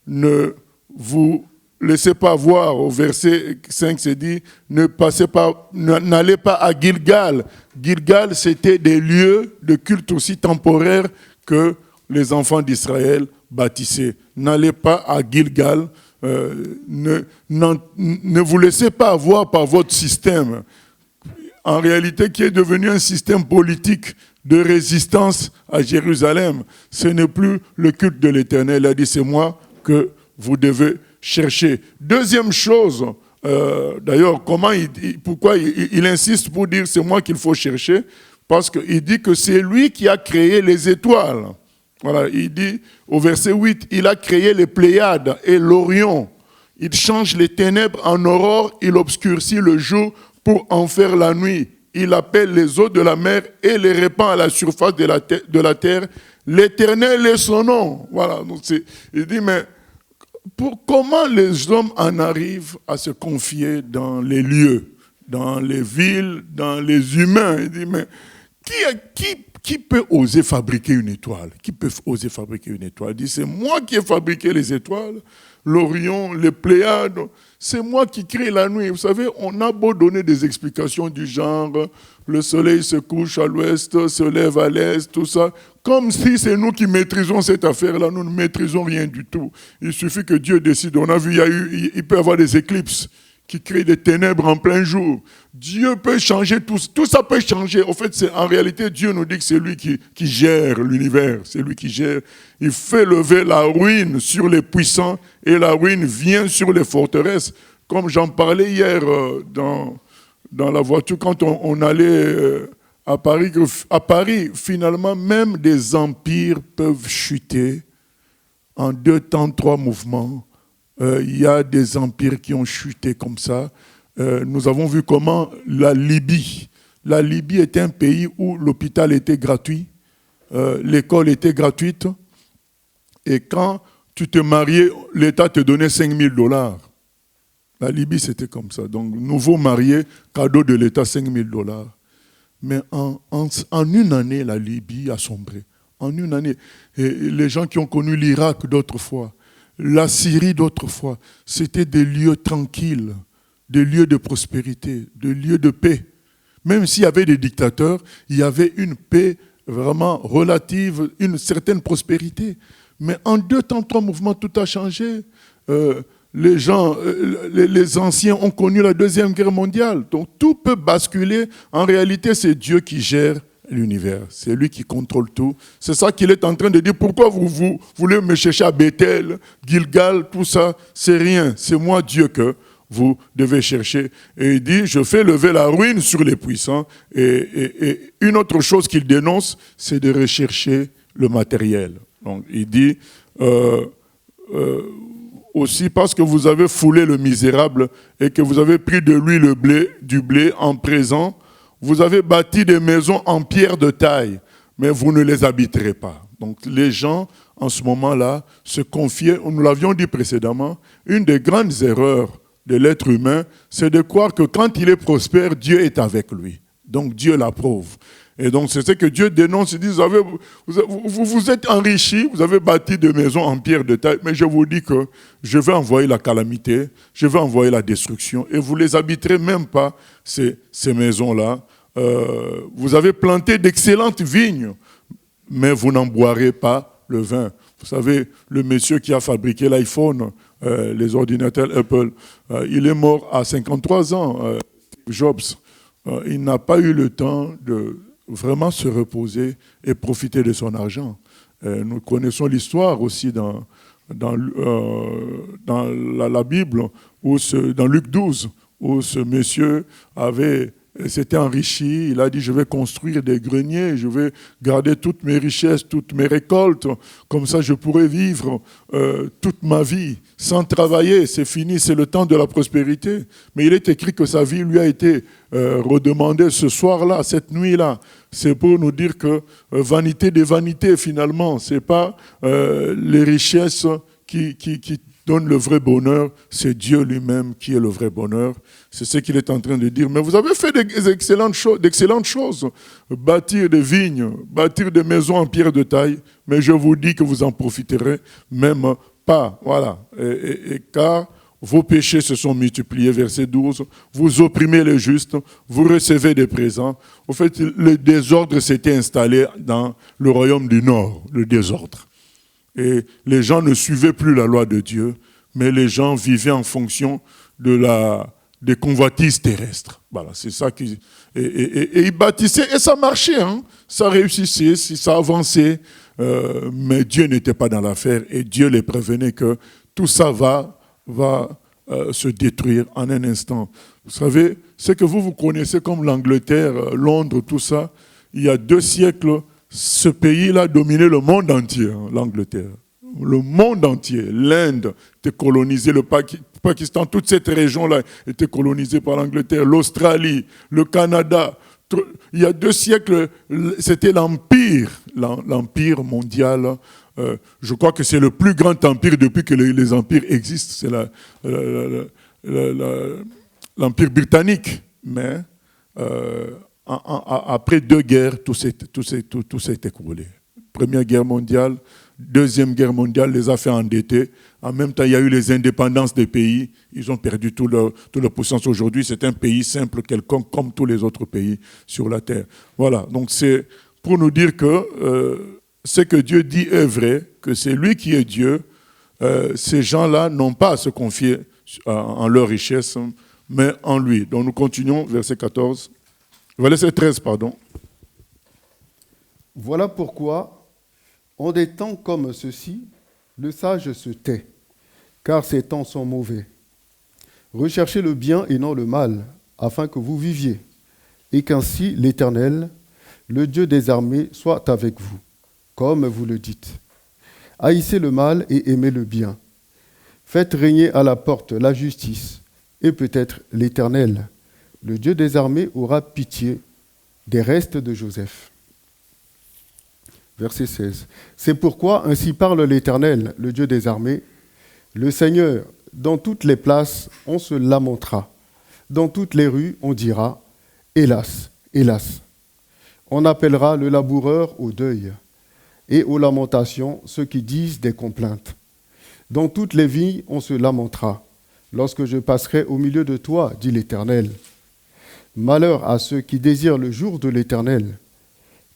S4: Ne vous laissez pas voir. Au verset 5, c'est dit, n'allez pas à Gilgal. Gilgal, c'était des lieux de culte aussi temporaires que les enfants d'Israël bâtissaient. N'allez pas à Gilgal. Ne vous laissez pas avoir par votre système, en réalité qui est devenu un système politique de résistance à Jérusalem. Ce n'est plus le culte de l'Éternel. Il a dit, c'est moi que vous devez chercher. Deuxième chose, d'ailleurs, pourquoi il insiste pour dire c'est moi qu'il faut chercher? Parce qu'il dit que c'est lui qui a créé les étoiles. Voilà, il dit au verset 8, il a créé les Pléiades et l'Orion. Il change les ténèbres en aurore, il obscurcit le jour pour en faire la nuit. Il appelle les eaux de la mer et les répand à la surface de la terre. L'Éternel est son nom. Voilà, donc il dit, mais comment les hommes en arrivent à se confier dans les lieux, dans les villes, dans les humains? Il dit, mais qui peut oser fabriquer une étoile? Qui peut oser fabriquer une étoile? Il dit, c'est moi qui ai fabriqué les étoiles, l'Orion, les Pléiades, c'est moi qui crée la nuit. Vous savez, on a beau donner des explications du genre, le soleil se couche à l'ouest, se lève à l'est, tout ça, comme si c'est nous qui maîtrisons cette affaire-là. Nous ne maîtrisons rien du tout. Il suffit que Dieu décide. On a vu, il peut y avoir des éclipses qui créent des ténèbres en plein jour. Dieu peut changer tout ça peut changer. En fait, en réalité, Dieu nous dit que c'est lui qui gère l'univers, c'est lui qui gère. Il fait lever la ruine sur les puissants et la ruine vient sur les forteresses. Comme j'en parlais hier dans la voiture, quand on allait à Paris, finalement, même des empires peuvent chuter en 2 temps, 3 mouvements. Il y a des empires qui ont chuté comme ça. Nous avons vu comment la Libye était un pays où l'hôpital était gratuit, l'école était gratuite, et quand tu te mariais, l'État te donnait $5,000. La Libye, c'était comme ça. Donc, nouveau marié, cadeau de l'État, $5,000. Mais en une année, la Libye a sombré. En une année. Et les gens qui ont connu l'Irak d'autrefois, la Syrie d'autrefois, c'était des lieux tranquilles, des lieux de prospérité, des lieux de paix. Même s'il y avait des dictateurs, il y avait une paix vraiment relative, une certaine prospérité. Mais en 2 temps, 3 mouvements, tout a changé. Les anciens ont connu la Deuxième Guerre mondiale. Donc tout peut basculer. En réalité, c'est Dieu qui gère l'univers. C'est lui qui contrôle tout. C'est ça qu'il est en train de dire. Pourquoi vous voulez me chercher à Bethel, Gilgal, tout ça? C'est rien. C'est moi, Dieu, que vous devez chercher. Et il dit, je fais lever la ruine sur les puissants. Et une autre chose qu'il dénonce, c'est de rechercher le matériel. Donc, il dit, aussi parce que vous avez foulé le misérable et que vous avez pris de lui du blé en présent, vous avez bâti des maisons en pierre de taille, mais vous ne les habiterez pas. Donc les gens, en ce moment-là, se confiaient, nous l'avions dit précédemment, une des grandes erreurs de l'être humain, c'est de croire que quand il est prospère, Dieu est avec lui. Donc Dieu l'approuve. Et donc c'est ce que Dieu dénonce, il dit, vous êtes enrichis, vous avez bâti des maisons en pierre de taille, mais je vous dis que je vais envoyer la calamité, je vais envoyer la destruction, et vous ne les habiterez même pas, ces maisons-là. Vous avez planté d'excellentes vignes, mais vous n'en boirez pas le vin. Vous savez, le monsieur qui a fabriqué l'iPhone, les ordinateurs Apple, il est mort à 53 ans, Steve Jobs. Il n'a pas eu le temps de vraiment se reposer et profiter de son argent. Nous connaissons l'histoire aussi dans la Bible, dans Luc 12, où ce monsieur s'était enrichi, il a dit, je vais construire des greniers, je vais garder toutes mes richesses, toutes mes récoltes, comme ça je pourrai vivre toute ma vie sans travailler, c'est fini, c'est le temps de la prospérité. Mais il est écrit que sa vie lui a été redemandée ce soir-là, cette nuit-là. C'est pour nous dire que vanité des vanités finalement, c'est pas les richesses qui donne le vrai bonheur, c'est Dieu lui-même qui est le vrai bonheur. C'est ce qu'il est en train de dire. Mais vous avez fait d'excellentes choses. Bâtir des vignes, bâtir des maisons en pierre de taille, mais je vous dis que vous en profiterez même pas. Voilà. Car vos péchés se sont multipliés, verset 12. Vous opprimez les justes, vous recevez des présents. Au fait, le désordre s'était installé dans le royaume du Nord, le désordre. Et les gens ne suivaient plus la loi de Dieu, mais les gens vivaient en fonction des convoitises terrestres. Voilà, c'est ça qui... Et ils bâtissaient, et ça marchait, hein. Ça réussissait, ça avançait, mais Dieu n'était pas dans l'affaire, et Dieu les prévenait que tout ça va se détruire en un instant. Vous savez, ce que vous connaissez comme l'Angleterre, Londres, tout ça, il y a 2 siècles, ce pays-là dominait le monde entier, hein, l'Angleterre. Le monde entier. L'Inde était colonisée, le Pakistan, toute cette région-là était colonisée par l'Angleterre, l'Australie, le Canada. Il y a 2 siècles, c'était l'empire mondial. Je crois que c'est le plus grand empire depuis que les empires existent. C'est l'empire britannique. Mais après 2 guerres, tout s'est écroulé. Première guerre mondiale, Deuxième guerre mondiale les a fait endetter. En même temps, il y a eu les indépendances des pays. Ils ont perdu toute leur puissance. Aujourd'hui, c'est un pays simple, quelconque, comme tous les autres pays sur la terre. Voilà, donc c'est pour nous dire que ce que Dieu dit est vrai, que c'est lui qui est Dieu. Ces gens-là n'ont pas à se confier en leur richesse, mais en lui. Donc nous continuons, verset 14. Verset 13, pardon.
S5: Voilà pourquoi, en des temps comme ceux-ci, le sage se tait, car ces temps sont mauvais. Recherchez le bien et non le mal, afin que vous viviez, et qu'ainsi l'Éternel, le Dieu des armées, soit avec vous, comme vous le dites. Haïssez le mal et aimez le bien. Faites régner à la porte la justice, et peut-être l'Éternel, le Dieu des armées, aura pitié des restes de Joseph. Verset 16. C'est pourquoi ainsi parle l'Éternel, le Dieu des armées, le Seigneur, dans toutes les places, on se lamentera. Dans toutes les rues, on dira, hélas, hélas. On appellera le laboureur au deuil, et aux lamentations ceux qui disent des complaintes. Dans toutes les vies, on se lamentera, lorsque je passerai au milieu de toi, dit l'Éternel. Malheur à ceux qui désirent le jour de l'Éternel.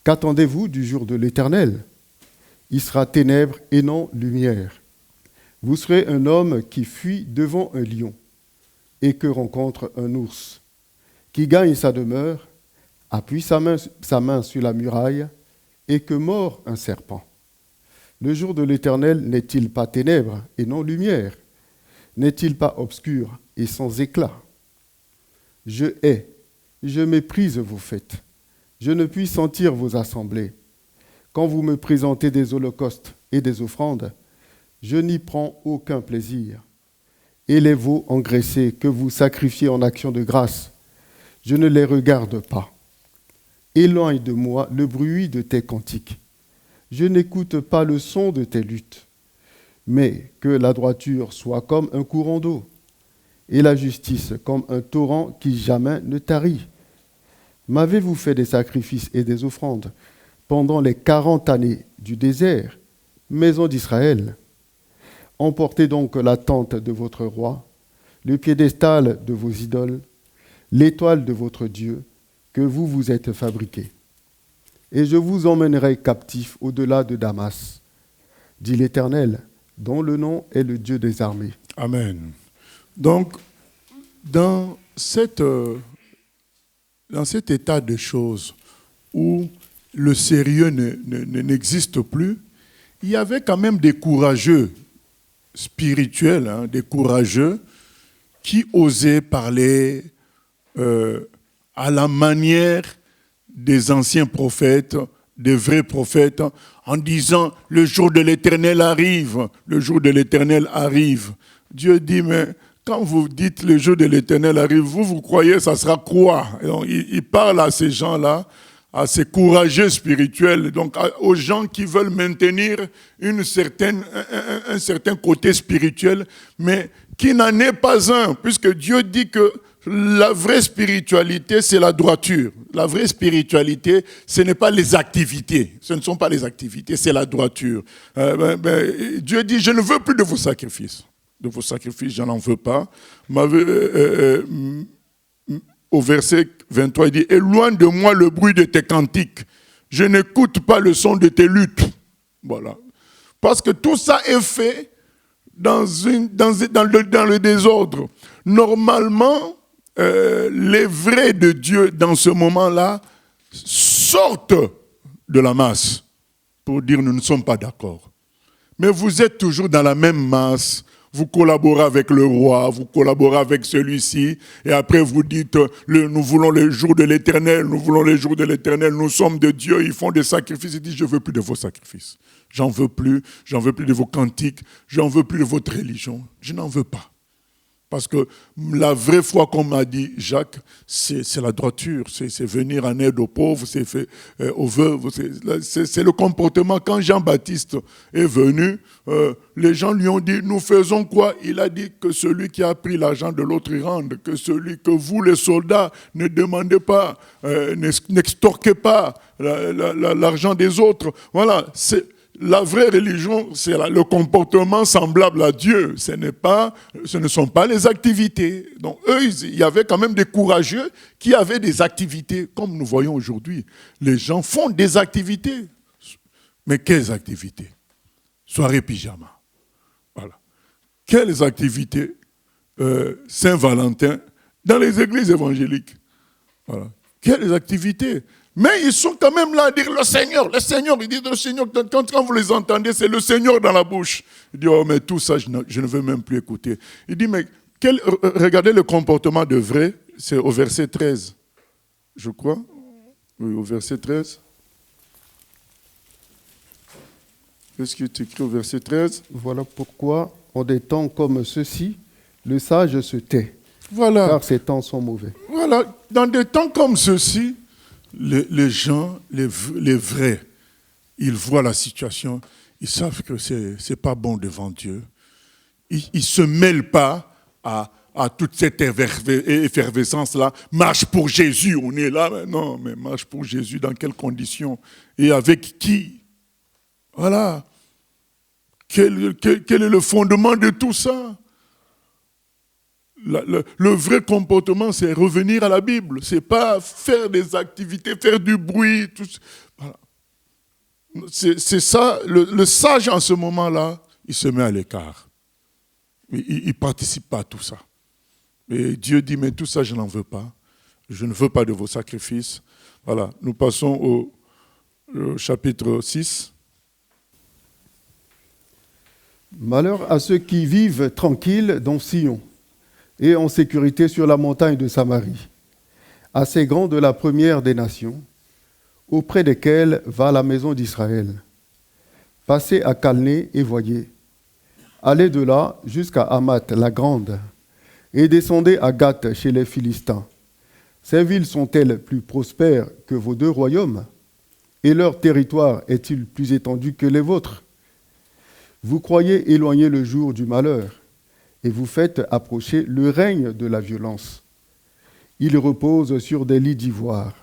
S5: Qu'attendez-vous du jour de l'Éternel? Il sera ténèbres et non lumière. Vous serez un homme qui fuit devant un lion et que rencontre un ours, qui gagne sa demeure appuie sa main sur la muraille et que mord un serpent. Le jour de l'Éternel n'est-il pas ténèbres et non lumière? N'est-il pas obscur et sans éclat? Je hais, je méprise vos fêtes. Je ne puis sentir vos assemblées. Quand vous me présentez des holocaustes et des offrandes, je n'y prends aucun plaisir. Et les veaux engraissés que vous sacrifiez en action de grâce, je ne les regarde pas. Éloigne de moi le bruit de tes cantiques. Je n'écoute pas le son de tes luttes, mais que la droiture soit comme un courant d'eau, et la justice comme un torrent qui jamais ne tarit. M'avez-vous fait des sacrifices et des offrandes pendant les 40 années du désert, maison d'Israël? Emportez donc la tente de votre roi, le piédestal de vos idoles, l'étoile de votre Dieu, que vous vous êtes fabriqué. Et je vous emmènerai captifs au-delà de Damas, dit l'Éternel, dont le nom est le Dieu des armées.
S4: Amen. Donc, dans cet état de choses où le sérieux n'existe plus, il y avait quand même des courageux spirituels, des courageux qui osaient parler à la manière des anciens prophètes, des vrais prophètes, en disant « le jour de l'Éternel arrive, le jour de l'Éternel arrive ». Dieu dit « mais quand vous dites le jour de l'Éternel arrive, vous croyez ça sera quoi ?» Il parle à ces gens-là, à ces courageux spirituels, donc aux gens qui veulent maintenir un certain côté spirituel, mais qui n'en est pas un, puisque Dieu dit que la vraie spiritualité, c'est la droiture. La vraie spiritualité, ce n'est pas les activités. Ce ne sont pas les activités, c'est la droiture. Dieu dit, je ne veux plus de vos sacrifices. De vos sacrifices, je n'en veux pas. Au verset 23, il dit, éloigne de moi le bruit de tes cantiques. Je n'écoute pas le son de tes luttes. Voilà. Parce que tout ça est fait dans le désordre. Normalement, les vrais de Dieu, dans ce moment-là, sortent de la masse pour dire nous ne sommes pas d'accord. Mais vous êtes toujours dans la même masse. Vous collaborez avec le roi, vous collaborez avec celui-ci, et après vous dites, nous voulons le jour de l'Éternel, nous voulons le jour de l'Éternel, nous sommes de Dieu, ils font des sacrifices, ils disent, je ne veux plus de vos sacrifices, j'en veux plus de vos cantiques, j'en veux plus de votre religion, je n'en veux pas. Parce que la vraie foi, comme m'a dit Jacques, c'est la droiture, c'est venir en aide aux pauvres, c'est aux veuves, c'est le comportement. Quand Jean-Baptiste est venu, les gens lui ont dit, nous faisons quoi? Il a dit que celui qui a pris l'argent de l'autre y rende, que vous les soldats ne demandez pas, n'extorquez pas l'argent des autres. Voilà, la vraie religion, c'est le comportement semblable à Dieu. Ce ne sont pas les activités. Donc eux, il y avait quand même des courageux qui avaient des activités, comme nous voyons aujourd'hui. Les gens font des activités. Mais quelles activités? Soirée pyjama. Voilà. Quelles activités? Saint-Valentin, dans les églises évangéliques. Voilà. Quelles activités? Mais ils sont quand même là à dire le Seigneur, ils disent le Seigneur, quand vous les entendez, c'est le Seigneur dans la bouche. Il dit, oh mais tout ça, je ne veux même plus écouter. Il dit, mais regardez le comportement de vrai, c'est au verset 13, je crois. Oui, au verset 13. Qu'est-ce qui est écrit au verset 13?
S5: Voilà pourquoi, en des temps comme ceux-ci, le sage se tait,
S4: voilà.
S5: Car ces temps sont mauvais.
S4: Voilà, dans des temps comme ceux-ci, les gens, les vrais, ils voient la situation, ils savent que c'est pas bon devant Dieu. Ils ne se mêlent pas à toute cette effervescence-là. Marche pour Jésus, on est là. Mais non, mais marche pour Jésus, dans quelles conditions? Et avec qui? Voilà. Quel est le fondement de tout ça? Le vrai comportement, c'est revenir à la Bible. C'est pas faire des activités, faire du bruit. Tout. Voilà. C'est ça. Le sage, en ce moment-là, il se met à l'écart. Il ne participe pas à tout ça. Et Dieu dit, mais tout ça, je n'en veux pas. Je ne veux pas de vos sacrifices. Voilà, nous passons au chapitre 6.
S5: Malheur à ceux qui vivent tranquilles dans Sion et en sécurité sur la montagne de Samarie, assez grande la première des nations, auprès desquelles va la maison d'Israël. Passez à Calné et voyez. Allez de là jusqu'à Hamath la grande et descendez à Gath chez les Philistins. Ces villes sont-elles plus prospères que vos 2 royaumes? Et leur territoire est-il plus étendu que les vôtres? Vous croyez éloigner le jour du malheur et vous faites approcher le règne de la violence. Ils reposent sur des lits d'ivoire.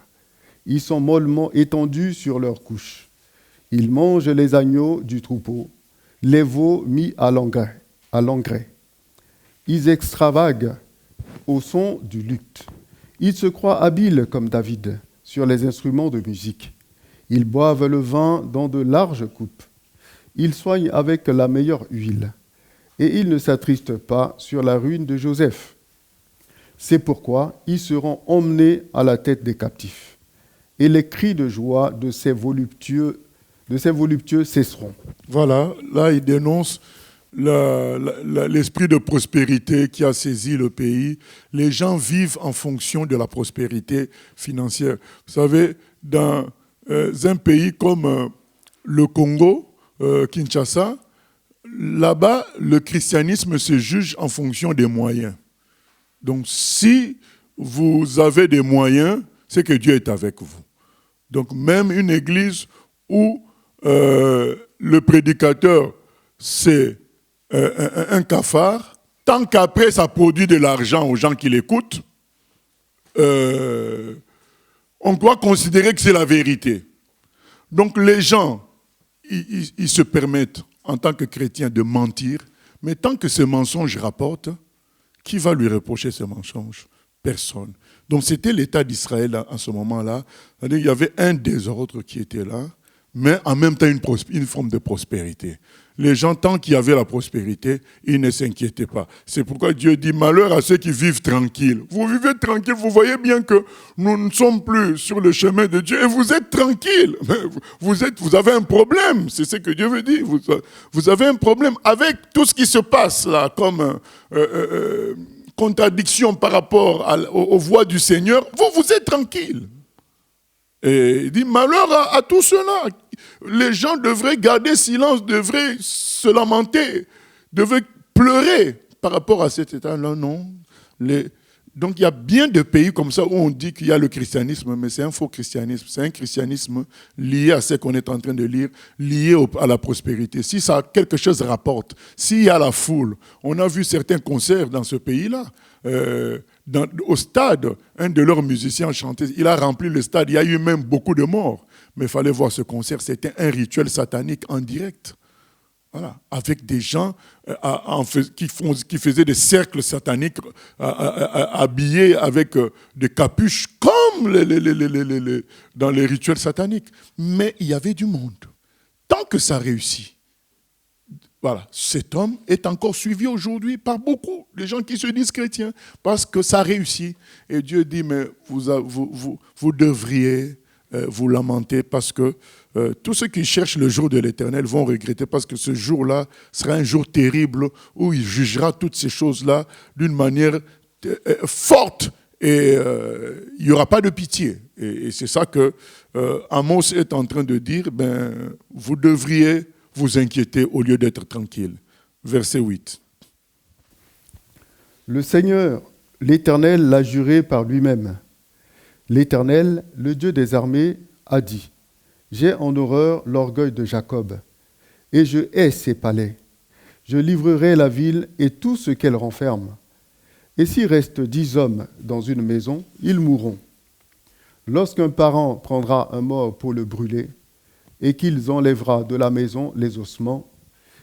S5: Ils sont mollement étendus sur leurs couches. Ils mangent les agneaux du troupeau, les veaux mis à l'engrais. Ils extravaguent au son du luth. Ils se croient habiles comme David sur les instruments de musique. Ils boivent le vin dans de larges coupes. Ils soignent avec la meilleure huile. Et ils ne s'attristent pas sur la ruine de Joseph. C'est pourquoi ils seront emmenés à la tête des captifs. Et les cris de joie de ces voluptueux cesseront.
S4: Voilà, là il dénonce l'esprit de prospérité qui a saisi le pays. Les gens vivent en fonction de la prospérité financière. Vous savez, dans un pays comme le Congo, Kinshasa, là-bas, le christianisme se juge en fonction des moyens. Donc, si vous avez des moyens, c'est que Dieu est avec vous. Donc, même une église où le prédicateur, c'est un cafard, tant qu'après, ça produit de l'argent aux gens qui l'écoutent, on doit considérer que c'est la vérité. Donc, les gens, ils se permettent, en tant que chrétiens, de mentir, mais tant que ce mensonge rapporte, qui va lui reprocher ce mensonge? Personne. Donc c'était l'état d'Israël à ce moment-là. C'est-à-dire qu'il y avait un désordre qui était là, mais en même temps une forme de prospérité. Les gens, tant qu'il y avait la prospérité, ils ne s'inquiétaient pas. C'est pourquoi Dieu dit, malheur à ceux qui vivent tranquilles. Vous vivez tranquille, vous voyez bien que nous ne sommes plus sur le chemin de Dieu et vous êtes tranquille. Vous avez un problème, c'est ce que Dieu veut dire. Vous avez un problème avec tout ce qui se passe là, comme contradiction par rapport aux voies du Seigneur. Vous êtes tranquille. Et il dit, malheur à tous ceux-là. Les gens devraient garder silence, devraient se lamenter, devraient pleurer par rapport à cet état-là. Non. Donc il y a bien de pays comme ça où on dit qu'il y a le christianisme, mais c'est un faux christianisme. C'est un christianisme lié à ce qu'on est en train de lire, lié à la prospérité. Si ça quelque chose rapporte, s'il y a la foule, on a vu certains concerts dans ce pays-là. Au stade, un de leurs musiciens chantait, il a rempli le stade, il y a eu même beaucoup de morts. Mais il fallait voir ce concert, c'était un rituel satanique en direct. Voilà, avec des gens qui faisaient des cercles sataniques habillés avec des capuches comme dans les rituels sataniques. Mais il y avait du monde. Tant que ça réussit, voilà, cet homme est encore suivi aujourd'hui par beaucoup de gens qui se disent chrétiens parce que ça réussit. Et Dieu dit, mais vous devriez vous lamenter parce que tous ceux qui cherchent le jour de l'Éternel vont regretter parce que ce jour-là sera un jour terrible où il jugera toutes ces choses-là d'une manière forte et il n'y aura pas de pitié. Et c'est ça que Amos est en train de dire, vous devriez vous inquiéter au lieu d'être tranquille. Verset 8.
S5: Le Seigneur, l'Éternel, l'a juré par lui-même. L'Éternel, le Dieu des armées, a dit, « J'ai en horreur l'orgueil de Jacob, et je hais ses palais. Je livrerai la ville et tout ce qu'elle renferme. Et s'il reste 10 hommes dans une maison, ils mourront. Lorsqu'un parent prendra un mort pour le brûler, et qu'il enlèvera de la maison les ossements,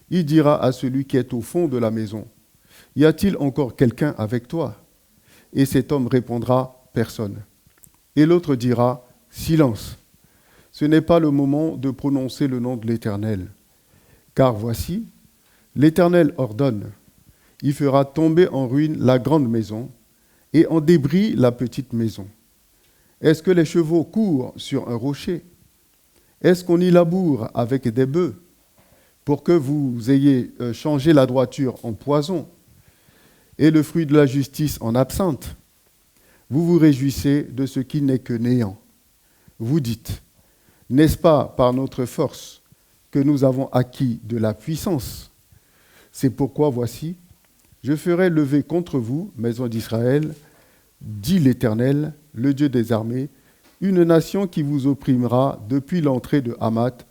S5: il dira à celui qui est au fond de la maison, « Y a-t-il encore quelqu'un avec toi ?» Et cet homme répondra, « Personne. » Et l'autre dira, « Silence, ce n'est pas le moment de prononcer le nom de l'Éternel. Car voici, l'Éternel ordonne, il fera tomber en ruine la grande maison et en débris la petite maison. Est-ce que les chevaux courent sur un rocher? Est-ce qu'on y laboure avec des bœufs pour que vous ayez changé la droiture en poison et le fruit de la justice en absinthe? Vous vous réjouissez de ce qui n'est que néant. Vous dites, n'est-ce pas par notre force que nous avons acquis de la puissance? C'est pourquoi, voici, je ferai lever contre vous, maison d'Israël, dit l'Éternel, le Dieu des armées, une nation qui vous opprimera depuis l'entrée de Hamath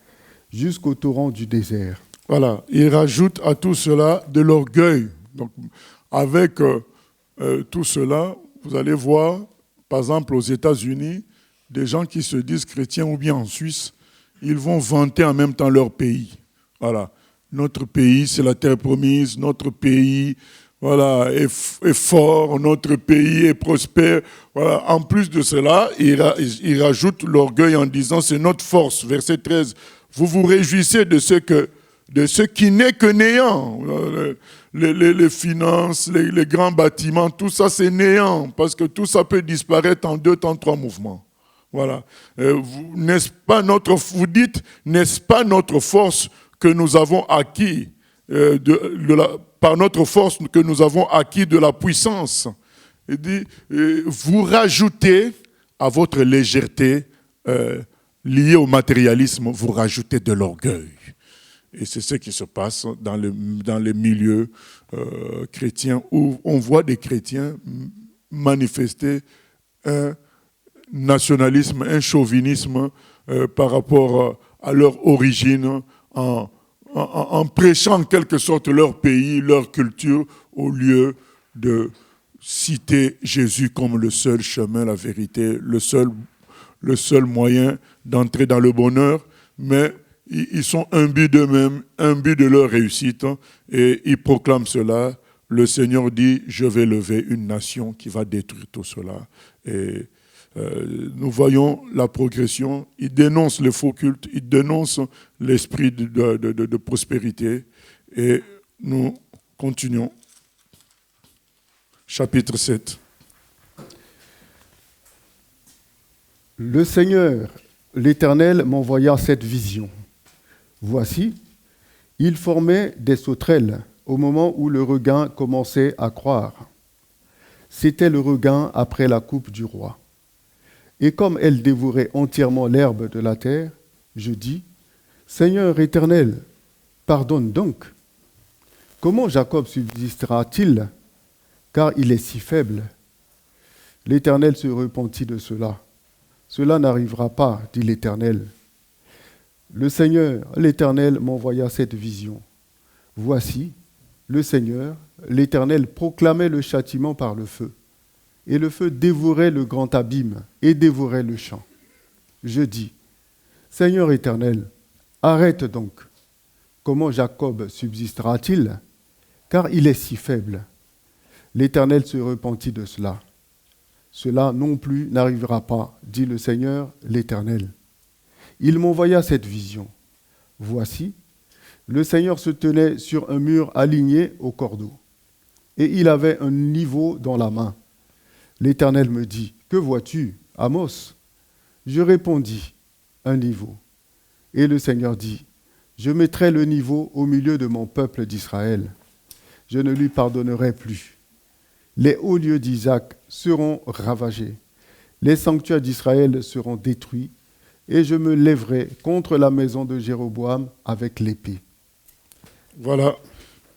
S5: jusqu'au torrent du désert.
S4: Voilà, il rajoute à tout cela de l'orgueil. Donc, avec tout cela, vous allez voir, par exemple, aux États-Unis, des gens qui se disent chrétiens ou bien en Suisse, ils vont vanter en même temps leur pays. Voilà, notre pays, c'est la terre promise, notre pays, voilà, est fort, notre pays est prospère. Voilà. En plus de cela, il rajoute l'orgueil en disant c'est notre force. Verset 13, vous vous réjouissez de ce qui n'est que néant. Les finances, les grands bâtiments, tout ça c'est néant parce que tout ça peut disparaître en 2 temps, 3 mouvements. Voilà. Vous dites, n'est-ce pas notre force que nous avons acquis par notre force que nous avons acquis de la puissance. Il dit, vous rajoutez à votre légèreté liée au matérialisme, vous rajoutez de l'orgueil. Et c'est ce qui se passe dans les milieux chrétiens où on voit des chrétiens manifester un nationalisme, un chauvinisme par rapport à leur origine en prêchant en quelque sorte leur pays, leur culture, au lieu de citer Jésus comme le seul chemin, la vérité, le seul moyen d'entrer dans le bonheur, mais ils sont imbus d'eux-mêmes, imbus de leur réussite, et ils proclament cela. Le Seigneur dit, je vais lever une nation qui va détruire tout cela. Et nous voyons la progression. Il dénonce le faux culte, il dénonce l'esprit de prospérité. Et nous continuons. Chapitre 7.
S5: Le Seigneur, l'Éternel, m'envoya cette vision. Voici, il formait des sauterelles au moment où le regain commençait à croître. C'était le regain après la coupe du roi. Et comme elle dévorait entièrement l'herbe de la terre, je dis, Seigneur éternel, pardonne donc. Comment Jacob subsistera-t-il, car il est si faible? L'Éternel se repentit de cela. Cela n'arrivera pas, dit l'Éternel. Le Seigneur, l'Éternel, m'envoya cette vision. Voici, le Seigneur, l'Éternel, proclamait le châtiment par le feu. Et le feu dévorait le grand abîme et dévorait le champ. Je dis, Seigneur éternel, arrête donc. Comment Jacob subsistera-t-il? Car il est si faible. L'Éternel se repentit de cela. Cela non plus n'arrivera pas, dit le Seigneur l'Éternel. Il m'envoya cette vision. Voici, le Seigneur se tenait sur un mur aligné au cordeau. Et il avait un niveau dans la main. L'Éternel me dit, que vois-tu, Amos? Je répondis, un niveau. Et le Seigneur dit, je mettrai le niveau au milieu de mon peuple d'Israël. Je ne lui pardonnerai plus. Les hauts lieux d'Isaac seront ravagés. Les sanctuaires d'Israël seront détruits. Et je me lèverai contre la maison de Jéroboam avec l'épée.
S4: Voilà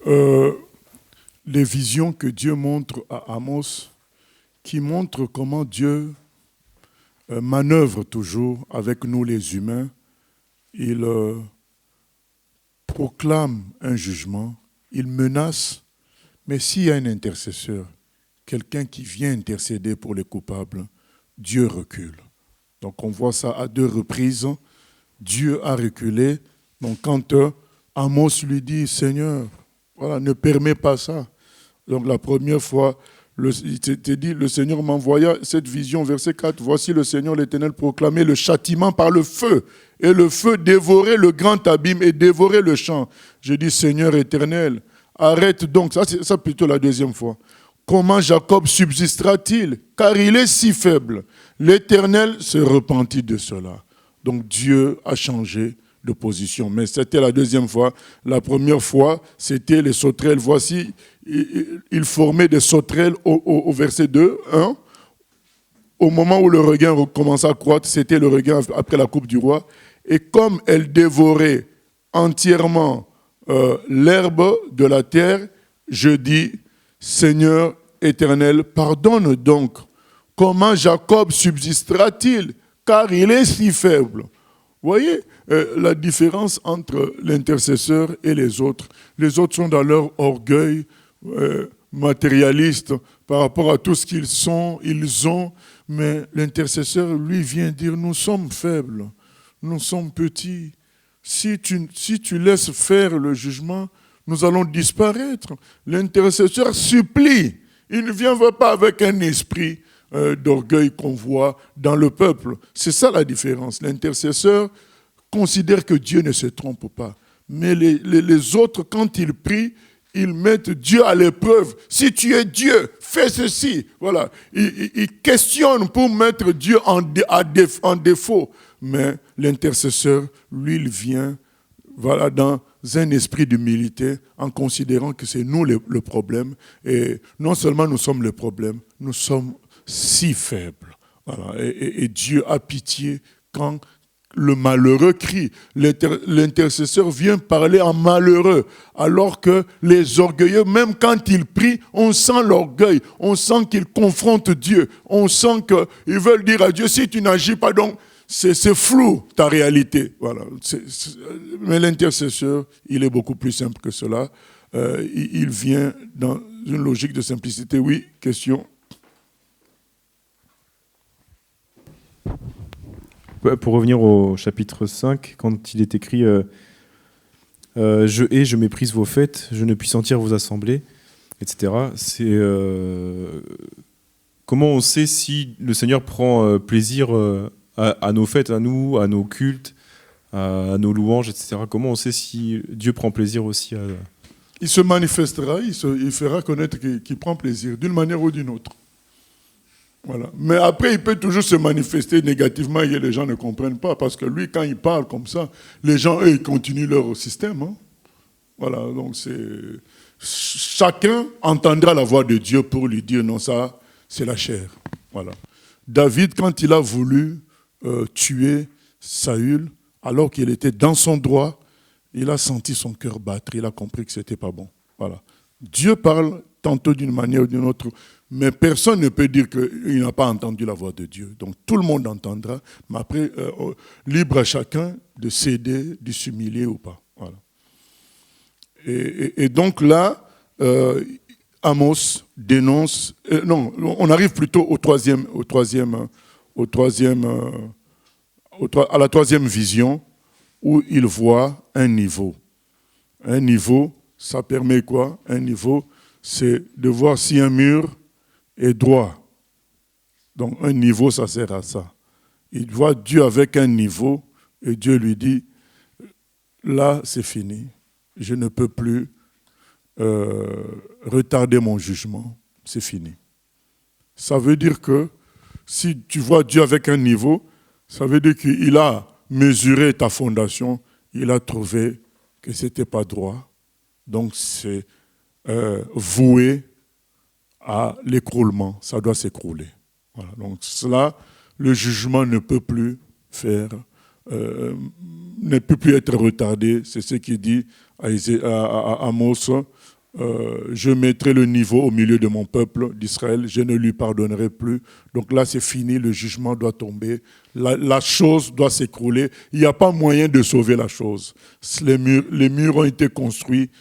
S4: les visions que Dieu montre à Amos, qui montrent comment Dieu manœuvre toujours avec nous les humains. Il proclame un jugement, il menace, mais s'il y a un intercesseur, quelqu'un qui vient intercéder pour les coupables, Dieu recule. Donc on voit ça à 2 reprises. Dieu a reculé. Donc quand Amos lui dit, Seigneur, voilà, ne permets pas ça. Donc la première fois, il te dit, le Seigneur m'envoya cette vision, verset 4. Voici le Seigneur l'Éternel proclamait le châtiment par le feu. Et le feu dévorait le grand abîme et dévorait le champ. Je dis, Seigneur éternel, arrête donc. Ça, c'est plutôt la deuxième fois. comment Jacob subsistera-t-il? Car il est si faible. L'Éternel se repentit de cela. Donc Dieu a changé de position. Mais c'était la deuxième fois. La première fois, c'était les sauterelles. Voici, il formait des sauterelles au verset 2, 1. Au moment où le regain commençait à croître, c'était le regain après la coupe du roi. Et comme elle dévorait entièrement l'herbe de la terre, je dis, Seigneur éternel, pardonne donc. Comment Jacob subsistera-t-il? Car il est si faible. Vous voyez la différence entre l'intercesseur et les autres. Les autres sont dans leur orgueil matérialiste par rapport à tout ce qu'ils sont, ils ont. Mais l'intercesseur, lui, vient dire, nous sommes faibles, nous sommes petits. Si tu laisses faire le jugement, nous allons disparaître. L'intercesseur supplie. Il ne vient pas avec un esprit d'orgueil qu'on voit dans le peuple. C'est ça la différence. L'intercesseur considère que Dieu ne se trompe pas. Mais les autres, quand ils prient, ils mettent Dieu à l'épreuve. Si tu es Dieu, fais ceci. Voilà. Ils questionnent pour mettre Dieu en défaut. Mais l'intercesseur, lui, il vient dans un esprit d'humilité en considérant que c'est nous le problème. Et non seulement nous sommes le problème, nous sommes si faibles. Voilà. Et Dieu a pitié quand le malheureux crie. L'intercesseur vient parler en malheureux, alors que les orgueilleux, même quand ils prient, on sent l'orgueil, on sent qu'ils confrontent Dieu, on sent qu'ils veulent dire à Dieu, si tu n'agis pas, donc c'est flou ta réalité. Voilà. Mais l'intercesseur, il est beaucoup plus simple que cela. Il vient dans une logique de simplicité. Oui, question?
S6: Pour revenir au chapitre 5, quand il est écrit je méprise vos fêtes, je ne puis sentir vos assemblées, etc. C'est comment on sait si le Seigneur prend plaisir à nos fêtes, à nous, à nos cultes, à nos louanges, etc. Comment on sait si Dieu prend plaisir aussi à...
S4: Il se manifestera, il fera connaître qu'il prend plaisir, d'une manière ou d'une autre. Voilà. Mais après, il peut toujours se manifester négativement et les gens ne comprennent pas. Parce que lui, quand il parle comme ça, les gens, eux, ils continuent leur système. Hein. Voilà, donc chacun entendra la voix de Dieu pour lui dire, non, ça, c'est la chair. Voilà. David, quand il a voulu tuer Saül, alors qu'il était dans son droit, il a senti son cœur battre, il a compris que ce n'était pas bon. Voilà. Dieu parle tantôt d'une manière ou d'une autre, mais personne ne peut dire qu'il n'a pas entendu la voix de Dieu. Donc tout le monde entendra, mais après, libre à chacun de céder, de s'humilier ou pas. Voilà. Et donc là, Amos dénonce... non, on arrive plutôt à la troisième vision, où il voit un niveau. Un niveau, ça permet quoi? Un niveau, c'est de voir si un mur est droit. Donc un niveau, ça sert à ça. Il voit Dieu avec un niveau et Dieu lui dit, là c'est fini, je ne peux plus retarder mon jugement, c'est fini. Ça veut dire que si tu vois Dieu avec un niveau, ça veut dire qu'il a mesuré ta fondation, il a trouvé que ce n'était pas droit, donc c'est voué à l'écroulement, ça doit s'écrouler. Voilà. Donc cela, le jugement ne peut plus être retardé. C'est ce qu'il dit à Amos. Je mettrai le niveau au milieu de mon peuple d'Israël, je ne lui pardonnerai plus. Donc là, c'est fini, le jugement doit tomber, la chose doit s'écrouler. Il n'y a pas moyen de sauver la chose. Les murs ont été construits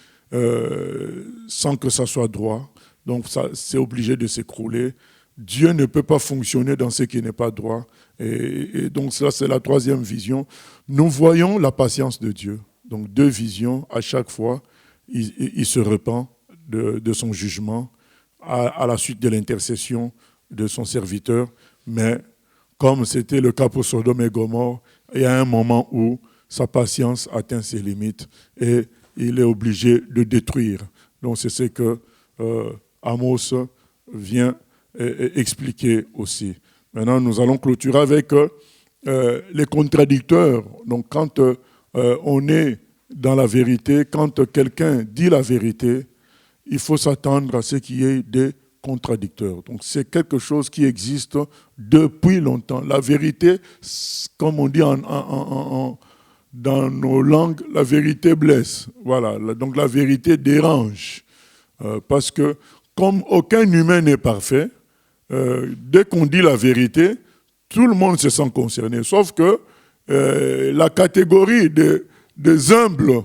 S4: sans que ça soit droit, donc c'est obligé de s'écrouler. Dieu ne peut pas fonctionner dans ce qui n'est pas droit. Et donc ça, c'est la troisième vision. Nous voyons la patience de Dieu. Donc 2 visions à chaque fois. Il se repent de son jugement à la suite de l'intercession de son serviteur. Mais comme c'était le cas pour Sodome et Gomorrhe, il y a un moment où sa patience atteint ses limites et il est obligé de détruire. Donc c'est ce que Amos vient expliquer aussi. Maintenant, nous allons clôturer avec les contradicteurs. Donc, quand on est dans la vérité, quand quelqu'un dit la vérité, il faut s'attendre à ce qu'il y ait des contradicteurs. Donc, c'est quelque chose qui existe depuis longtemps. La vérité, comme on dit dans nos langues, la vérité blesse. Voilà. Donc, la vérité dérange. Parce que, comme aucun humain n'est parfait, dès qu'on dit la vérité, tout le monde se sent concerné. Sauf que la catégorie des humbles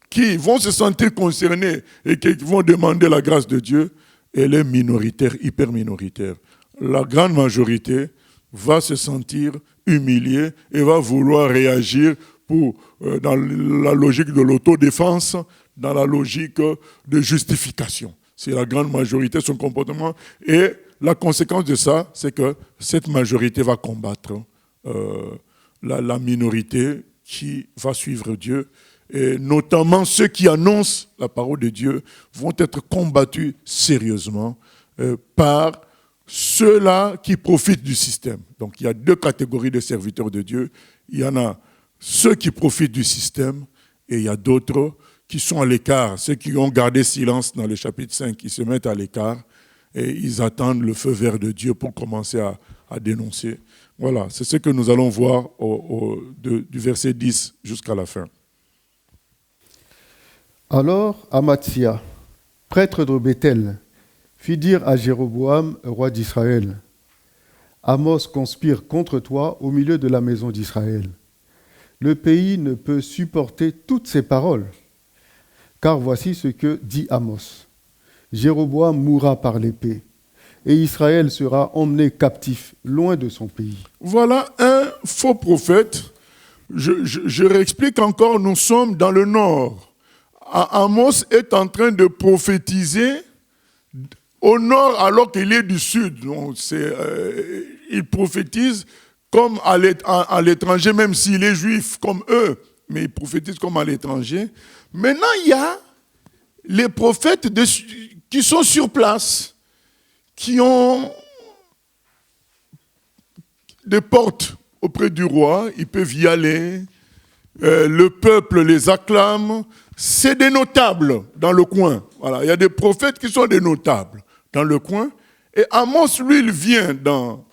S4: qui vont se sentir concernés et qui vont demander la grâce de Dieu, elle est minoritaire, hyper minoritaire. La grande majorité va se sentir humiliée et va vouloir réagir dans la logique de l'autodéfense, dans la logique de justification. C'est la grande majorité, son comportement. Et la conséquence de ça, c'est que cette majorité va combattre la minorité qui va suivre Dieu. Et notamment ceux qui annoncent la parole de Dieu vont être combattus sérieusement par ceux-là qui profitent du système. Donc il y a deux catégories de serviteurs de Dieu. Il y en a ceux qui profitent du système et il y a d'autres qui sont à l'écart. Ceux qui ont gardé silence dans le chapitre 5, ils se mettent à l'écart et ils attendent le feu vert de Dieu pour commencer à dénoncer. Voilà, c'est ce que nous allons voir du verset 10 jusqu'à la fin.
S5: Alors Amatsia, prêtre de Béthel, fit dire à Jéroboam, roi d'Israël, « Amos conspire contre toi au milieu de la maison d'Israël. Le pays ne peut supporter toutes ces paroles. Car voici ce que dit Amos. Jéroboam mourra par l'épée, et Israël sera emmené captif, loin de son pays. »
S4: Voilà un faux prophète. Je réexplique encore, nous sommes dans le nord. Amos est en train de prophétiser au nord alors qu'il est du sud. Donc il prophétise comme à l'étranger, même s'il est juif comme eux, mais il prophétise comme à l'étranger. Maintenant, il y a les prophètes qui sont sur place, qui ont des portes auprès du roi, ils peuvent y aller, le peuple les acclame. C'est des notables dans le coin. Voilà. Il y a des prophètes qui sont des notables dans le coin. Et Amos, lui, il vient dans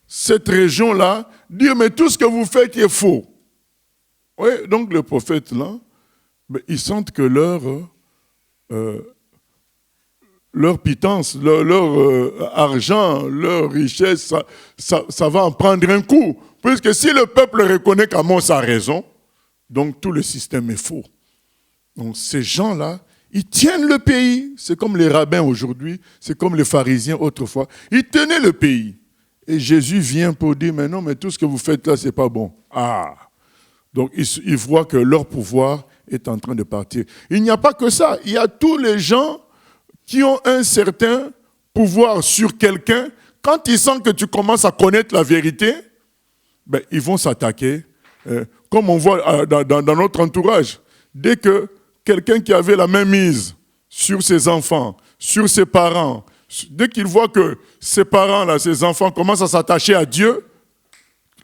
S4: cette région-là dire, mais tout ce que vous faites est faux. Oui, donc les prophètes, là, ils sentent que leur pitance, leur argent, leur richesse, ça va en prendre un coup. Puisque si le peuple reconnaît qu'Amos a raison, donc tout le système est faux. Donc ces gens-là, ils tiennent le pays. C'est comme les rabbins aujourd'hui, c'est comme les pharisiens autrefois. Ils tenaient le pays. Et Jésus vient pour dire, mais non, mais tout ce que vous faites là, c'est pas bon. Ah! Donc ils voient que leur pouvoir est en train de partir. Il n'y a pas que ça. Il y a tous les gens qui ont un certain pouvoir sur quelqu'un. Quand ils sentent que tu commences à connaître la vérité, ils vont s'attaquer. Comme on voit dans notre entourage. Dès que quelqu'un qui avait la même mise sur ses enfants, sur ses parents, dès qu'il voit que ses parents, là, ses enfants commencent à s'attacher à Dieu,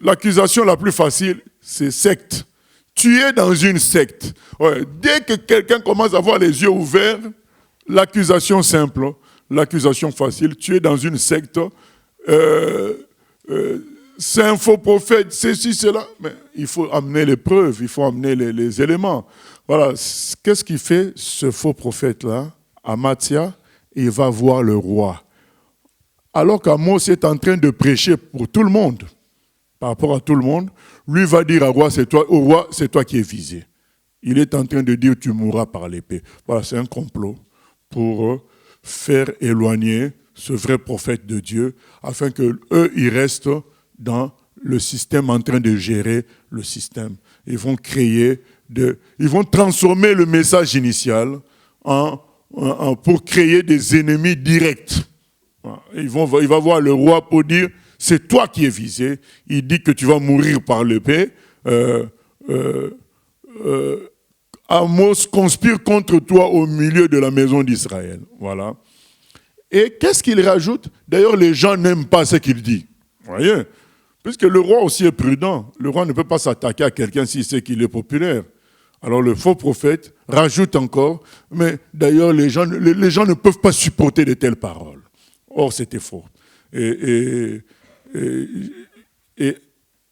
S4: l'accusation la plus facile, c'est secte. Tu es dans une secte. Ouais, dès que quelqu'un commence à avoir les yeux ouverts, l'accusation simple, l'accusation facile, tu es dans une secte, c'est un faux prophète, c'est ci, c'est là. Mais il faut amener les preuves, il faut amener les éléments. Voilà, qu'est-ce qui fait ce faux prophète-là, Amatsia? Il va voir le roi. Alors qu'Amos est en train de prêcher pour tout le monde, par rapport à tout le monde, lui va dire au roi, c'est toi qui es visé. Il est en train de dire, tu mourras par l'épée. Voilà, c'est un complot pour faire éloigner ce vrai prophète de Dieu, afin qu'eux, ils restent dans le système en train de gérer le système. Ils vont ils vont transformer le message initial pour créer des ennemis directs. Il va voir le roi pour dire, c'est toi qui es visé. Il dit que tu vas mourir par l'épée. Amos conspire contre toi au milieu de la maison d'Israël. Voilà. Et qu'est-ce qu'il rajoute? D'ailleurs, les gens n'aiment pas ce qu'il dit. Vous voyez? Puisque le roi aussi est prudent. Le roi ne peut pas s'attaquer à quelqu'un s'il sait qu'il est populaire. Alors le faux prophète rajoute encore, mais d'ailleurs les gens ne peuvent pas supporter de telles paroles. Or c'était faux. Et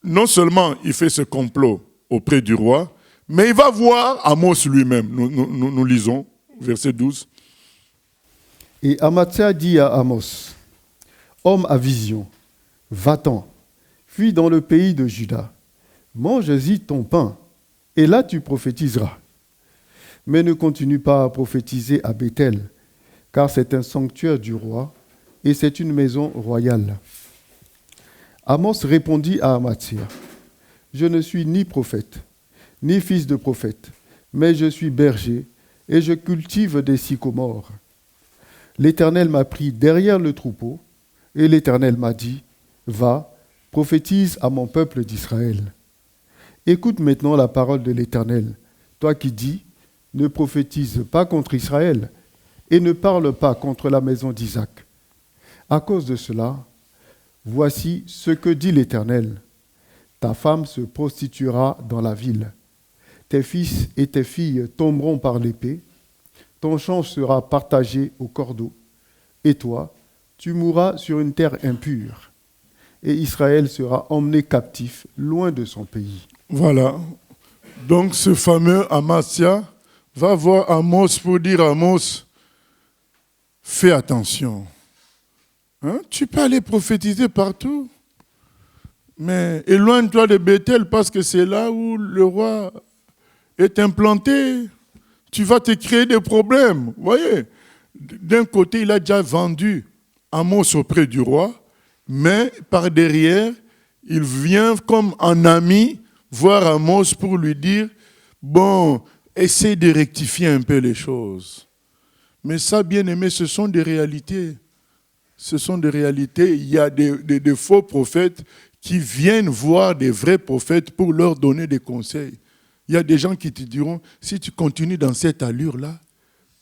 S4: non seulement il fait ce complot auprès du roi, mais il va voir Amos lui-même. Nous lisons, verset 12.
S5: Et Amathia dit à Amos, « Homme à vision, va-t'en, fuis dans le pays de Juda, mange-y ton pain, et là tu prophétiseras. Mais ne continue pas à prophétiser à Béthel, car c'est un sanctuaire du roi, et c'est une maison royale. » Amos répondit à Amathia, « Je ne suis ni prophète, ni fils de prophète, mais je suis berger, et je cultive des sycomores. L'Éternel m'a pris derrière le troupeau, et l'Éternel m'a dit, « Va, prophétise à mon peuple d'Israël. » Écoute maintenant la parole de l'Éternel, toi qui dis, « Ne prophétise pas contre Israël, et ne parle pas contre la maison d'Isaac. À cause de cela, voici ce que dit l'Éternel. Ta femme se prostituera dans la ville. Tes fils et tes filles tomberont par l'épée. Ton champ sera partagé au cordeau. Et toi, tu mourras sur une terre impure. Et Israël sera emmené captif loin de son pays. »
S4: Voilà. Donc ce fameux Amathia va voir Amos pour dire à Amos, fais attention. Hein? Tu peux aller prophétiser partout, mais éloigne-toi de Béthel parce que c'est là où le roi est implanté. Tu vas te créer des problèmes. Vous voyez, d'un côté, il a déjà vendu Amos auprès du roi, mais par derrière, il vient comme un ami voir Amos pour lui dire, bon, essaie de rectifier un peu les choses. Mais ça, bien aimé, ce sont des réalités. Ce sont des réalités. Il y a des faux prophètes qui viennent voir des vrais prophètes pour leur donner des conseils. Il y a des gens qui te diront, si tu continues dans cette allure-là,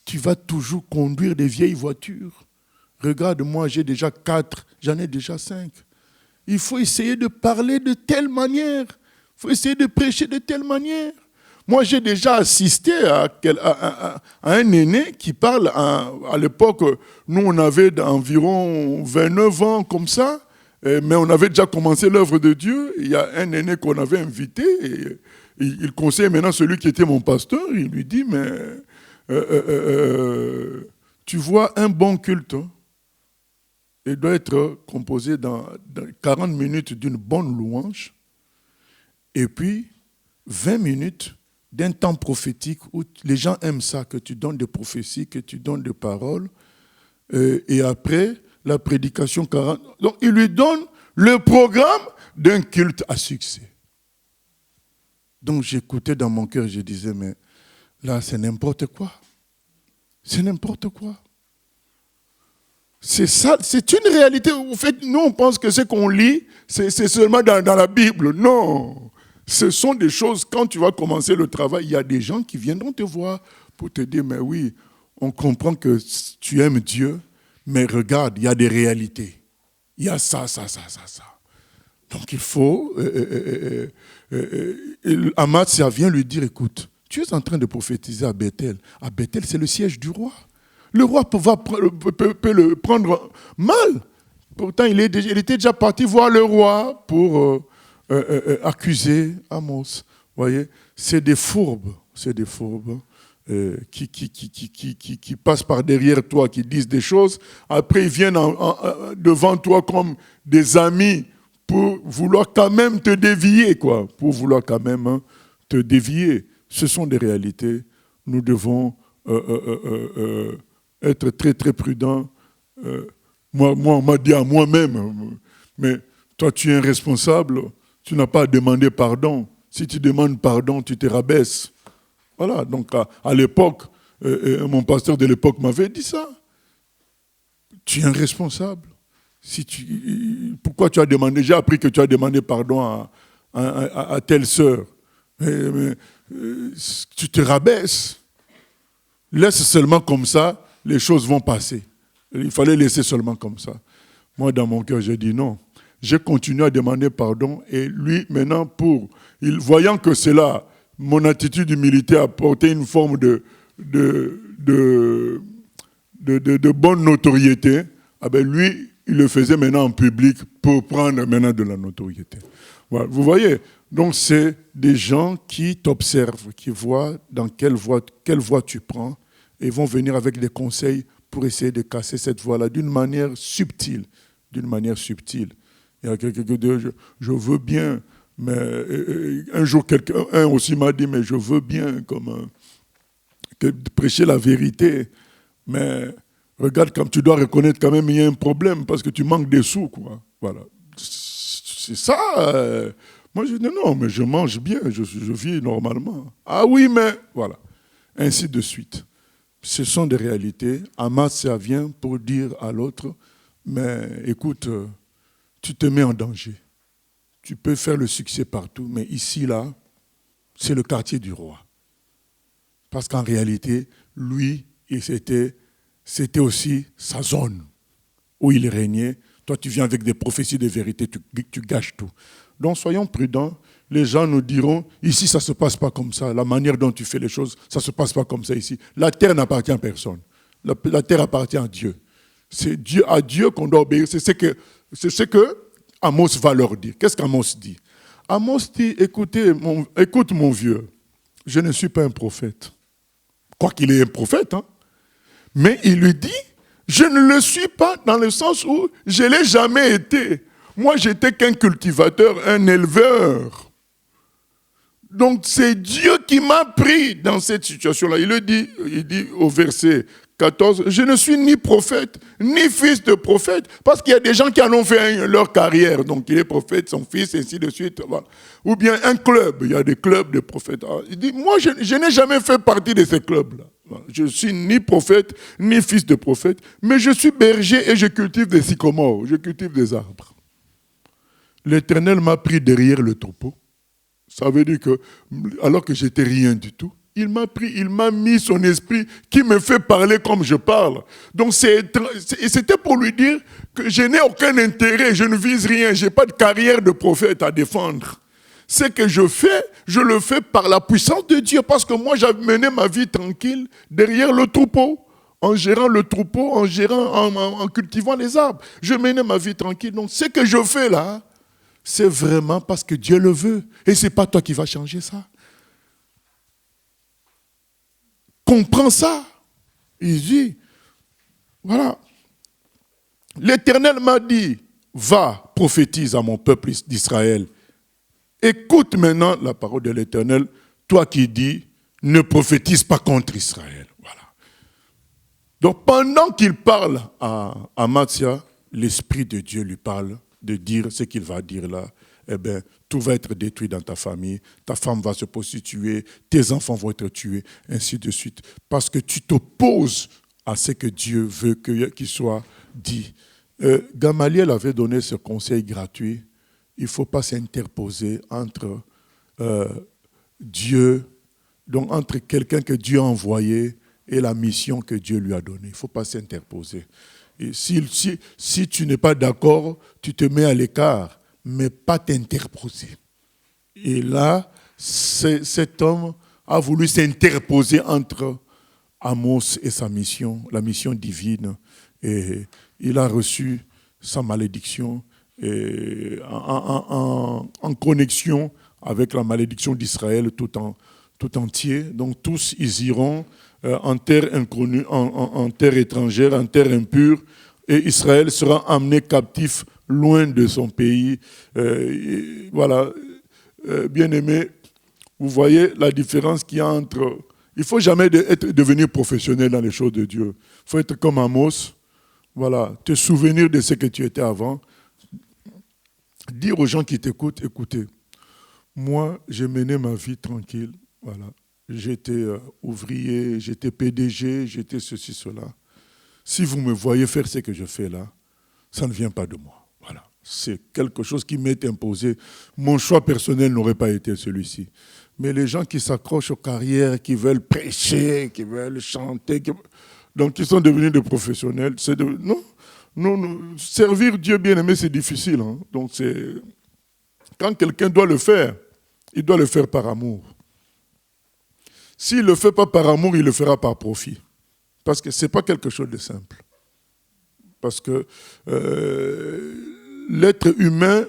S4: tu vas toujours conduire des vieilles voitures. Regarde, moi j'ai déjà 4, j'en ai déjà 5. Il faut essayer de parler de telle manière. Il faut essayer de prêcher de telle manière. Moi, j'ai déjà assisté à un aîné qui parle, à l'époque, nous on avait environ 29 ans comme ça, mais on avait déjà commencé l'œuvre de Dieu. Il y a un aîné qu'on avait invité, et il conseille maintenant celui qui était mon pasteur, il lui dit, mais tu vois, un bon culte, il doit être composé dans 40 minutes d'une bonne louange, et puis 20 minutes d'un temps prophétique où les gens aiment ça, que tu donnes des prophéties, que tu donnes des paroles, et après, la prédication 40. Donc, il lui donne le programme d'un culte à succès. Donc, j'écoutais dans mon cœur, je disais, mais là, c'est n'importe quoi. C'est n'importe quoi. C'est ça, c'est une réalité. En fait, nous, on pense que ce qu'on lit, c'est seulement dans la Bible. Non. Ce sont des choses, quand tu vas commencer le travail, il y a des gens qui viendront te voir pour te dire, mais oui, on comprend que tu aimes Dieu, mais regarde, il y a des réalités. Il y a ça. Donc il faut... Amathia vient lui dire, écoute, tu es en train de prophétiser à Béthel. À Béthel, c'est le siège du roi. Le roi peut le prendre mal. Pourtant, il était déjà parti voir le roi pour accuser Amos. Vous voyez, c'est des fourbes qui passent par derrière toi, qui disent des choses. Après, ils viennent devant toi comme des amis pour vouloir quand même te dévier, quoi. Pour vouloir quand même te dévier. Ce sont des réalités. Nous devons être très, très prudents. Moi, on m'a dit à moi-même, mais toi, tu es un responsable, tu n'as pas à demander pardon. Si tu demandes pardon, tu te rabaisses. Voilà, donc à l'époque, mon pasteur de l'époque m'avait dit ça. Tu es un responsable. Pourquoi tu as demandé? J'ai appris que tu as demandé pardon à telle sœur. Mais tu te rabaisses. Laisse seulement comme ça, les choses vont passer. Il fallait laisser seulement comme ça. Moi, dans mon cœur, j'ai dit non. J'ai continué à demander pardon et lui, maintenant, voyant que cela, mon attitude d'humilité apportait une forme de bonne notoriété, lui, il le faisait maintenant en public pour prendre maintenant de la notoriété. Voilà. Vous voyez, donc c'est des gens qui t'observent, qui voient dans quelle voie tu prends et vont venir avec des conseils pour essayer de casser cette voie-là d'une manière subtile. D'une manière subtile. Il y a quelqu'un qui dit, je veux bien, mais un jour, un aussi m'a dit, mais je veux bien prêcher la vérité, mais regarde, comme tu dois reconnaître quand même, il y a un problème, parce que tu manques des sous, quoi. Voilà. C'est ça. Moi, je dis, non, mais je mange bien, je vis normalement. Ah oui, mais voilà. Ainsi de suite. Ce sont des réalités. Amasia vient pour dire à l'autre, mais écoute, tu te mets en danger. Tu peux faire le succès partout, mais ici, là, c'est le quartier du roi. Parce qu'en réalité, lui, c'était aussi sa zone où il régnait. Toi, tu viens avec des prophéties de vérité, tu gâches tout. Donc, soyons prudents. Les gens nous diront, ici, ça ne se passe pas comme ça. La manière dont tu fais les choses, ça ne se passe pas comme ça ici. La terre n'appartient à personne. La terre appartient à Dieu. C'est à Dieu qu'on doit obéir. C'est ce que Amos va leur dire. Qu'est-ce qu'Amos dit? Amos dit, écoute mon vieux, je ne suis pas un prophète. Quoi qu'il est un prophète, hein. Mais il lui dit, je ne le suis pas dans le sens où je ne l'ai jamais été. Moi, j'étais qu'un cultivateur, un éleveur. Donc, c'est Dieu qui m'a pris dans cette situation-là. Il dit au verset 14, je ne suis ni prophète, ni fils de prophète, parce qu'il y a des gens qui en ont fait leur carrière. Donc, il est prophète, son fils, ainsi de suite. Voilà. Ou bien un club, il y a des clubs de prophètes. Il dit, moi, je n'ai jamais fait partie de ces clubs-là. Voilà. Je ne suis ni prophète, ni fils de prophète, mais je suis berger et je cultive des sycomores, je cultive des arbres. L'Éternel m'a pris derrière le troupeau. Ça veut dire que, alors que j'étais rien du tout, il m'a mis son esprit qui me fait parler comme je parle. Donc c'était pour lui dire que je n'ai aucun intérêt, je ne vise rien, je n'ai pas de carrière de prophète à défendre. Ce que je fais, je le fais par la puissance de Dieu, parce que moi j'avais mené ma vie tranquille derrière le troupeau, en gérant le troupeau, en cultivant les arbres. Je menais ma vie tranquille. Donc ce que je fais là, c'est vraiment parce que Dieu le veut. Et ce n'est pas toi qui vas changer ça. Comprends ça. Il dit, voilà. L'Éternel m'a dit, va, prophétise à mon peuple d'Israël. Écoute maintenant la parole de l'Éternel, toi qui dis, ne prophétise pas contre Israël. Voilà. Donc pendant qu'il parle à Amasia, l'Esprit de Dieu lui parle de dire ce qu'il va dire là. Eh bien, tout va être détruit dans ta famille, ta femme va se prostituer, tes enfants vont être tués, ainsi de suite. Parce que tu t'opposes à ce que Dieu veut qu'il soit dit. Gamaliel avait donné ce conseil gratuit. Il ne faut pas s'interposer entre Dieu, donc entre quelqu'un que Dieu a envoyé et la mission que Dieu lui a donnée. Il ne faut pas s'interposer. Et si tu n'es pas d'accord, tu te mets à l'écart, mais pas t'interposer. Et là, cet homme a voulu s'interposer entre Amos et sa mission, la mission divine. Et il a reçu sa malédiction en connexion avec la malédiction d'Israël tout entier. Donc tous, ils iront en terre inconnue, en terre étrangère, en terre impure, et Israël sera amené captif loin de son pays. Voilà, bien-aimés, vous voyez la différence qu'il y a entre... Il ne faut jamais devenir professionnel dans les choses de Dieu. Il faut être comme Amos, voilà, te souvenir de ce que tu étais avant. Dire aux gens qui t'écoutent, écoutez, moi, j'ai mené ma vie tranquille, voilà. J'étais ouvrier, j'étais PDG, j'étais ceci, cela. Si vous me voyez faire ce que je fais là, ça ne vient pas de moi. Voilà. C'est quelque chose qui m'est imposé. Mon choix personnel n'aurait pas été celui-ci. Mais les gens qui s'accrochent aux carrières, qui veulent prêcher, qui veulent chanter, Donc, ils sont devenus des professionnels. Non, servir Dieu bien-aimé, c'est difficile. Hein. Donc, quand quelqu'un doit le faire, il doit le faire par amour. S'il ne le fait pas par amour, il le fera par profit. Parce que ce n'est pas quelque chose de simple. Parce que l'être humain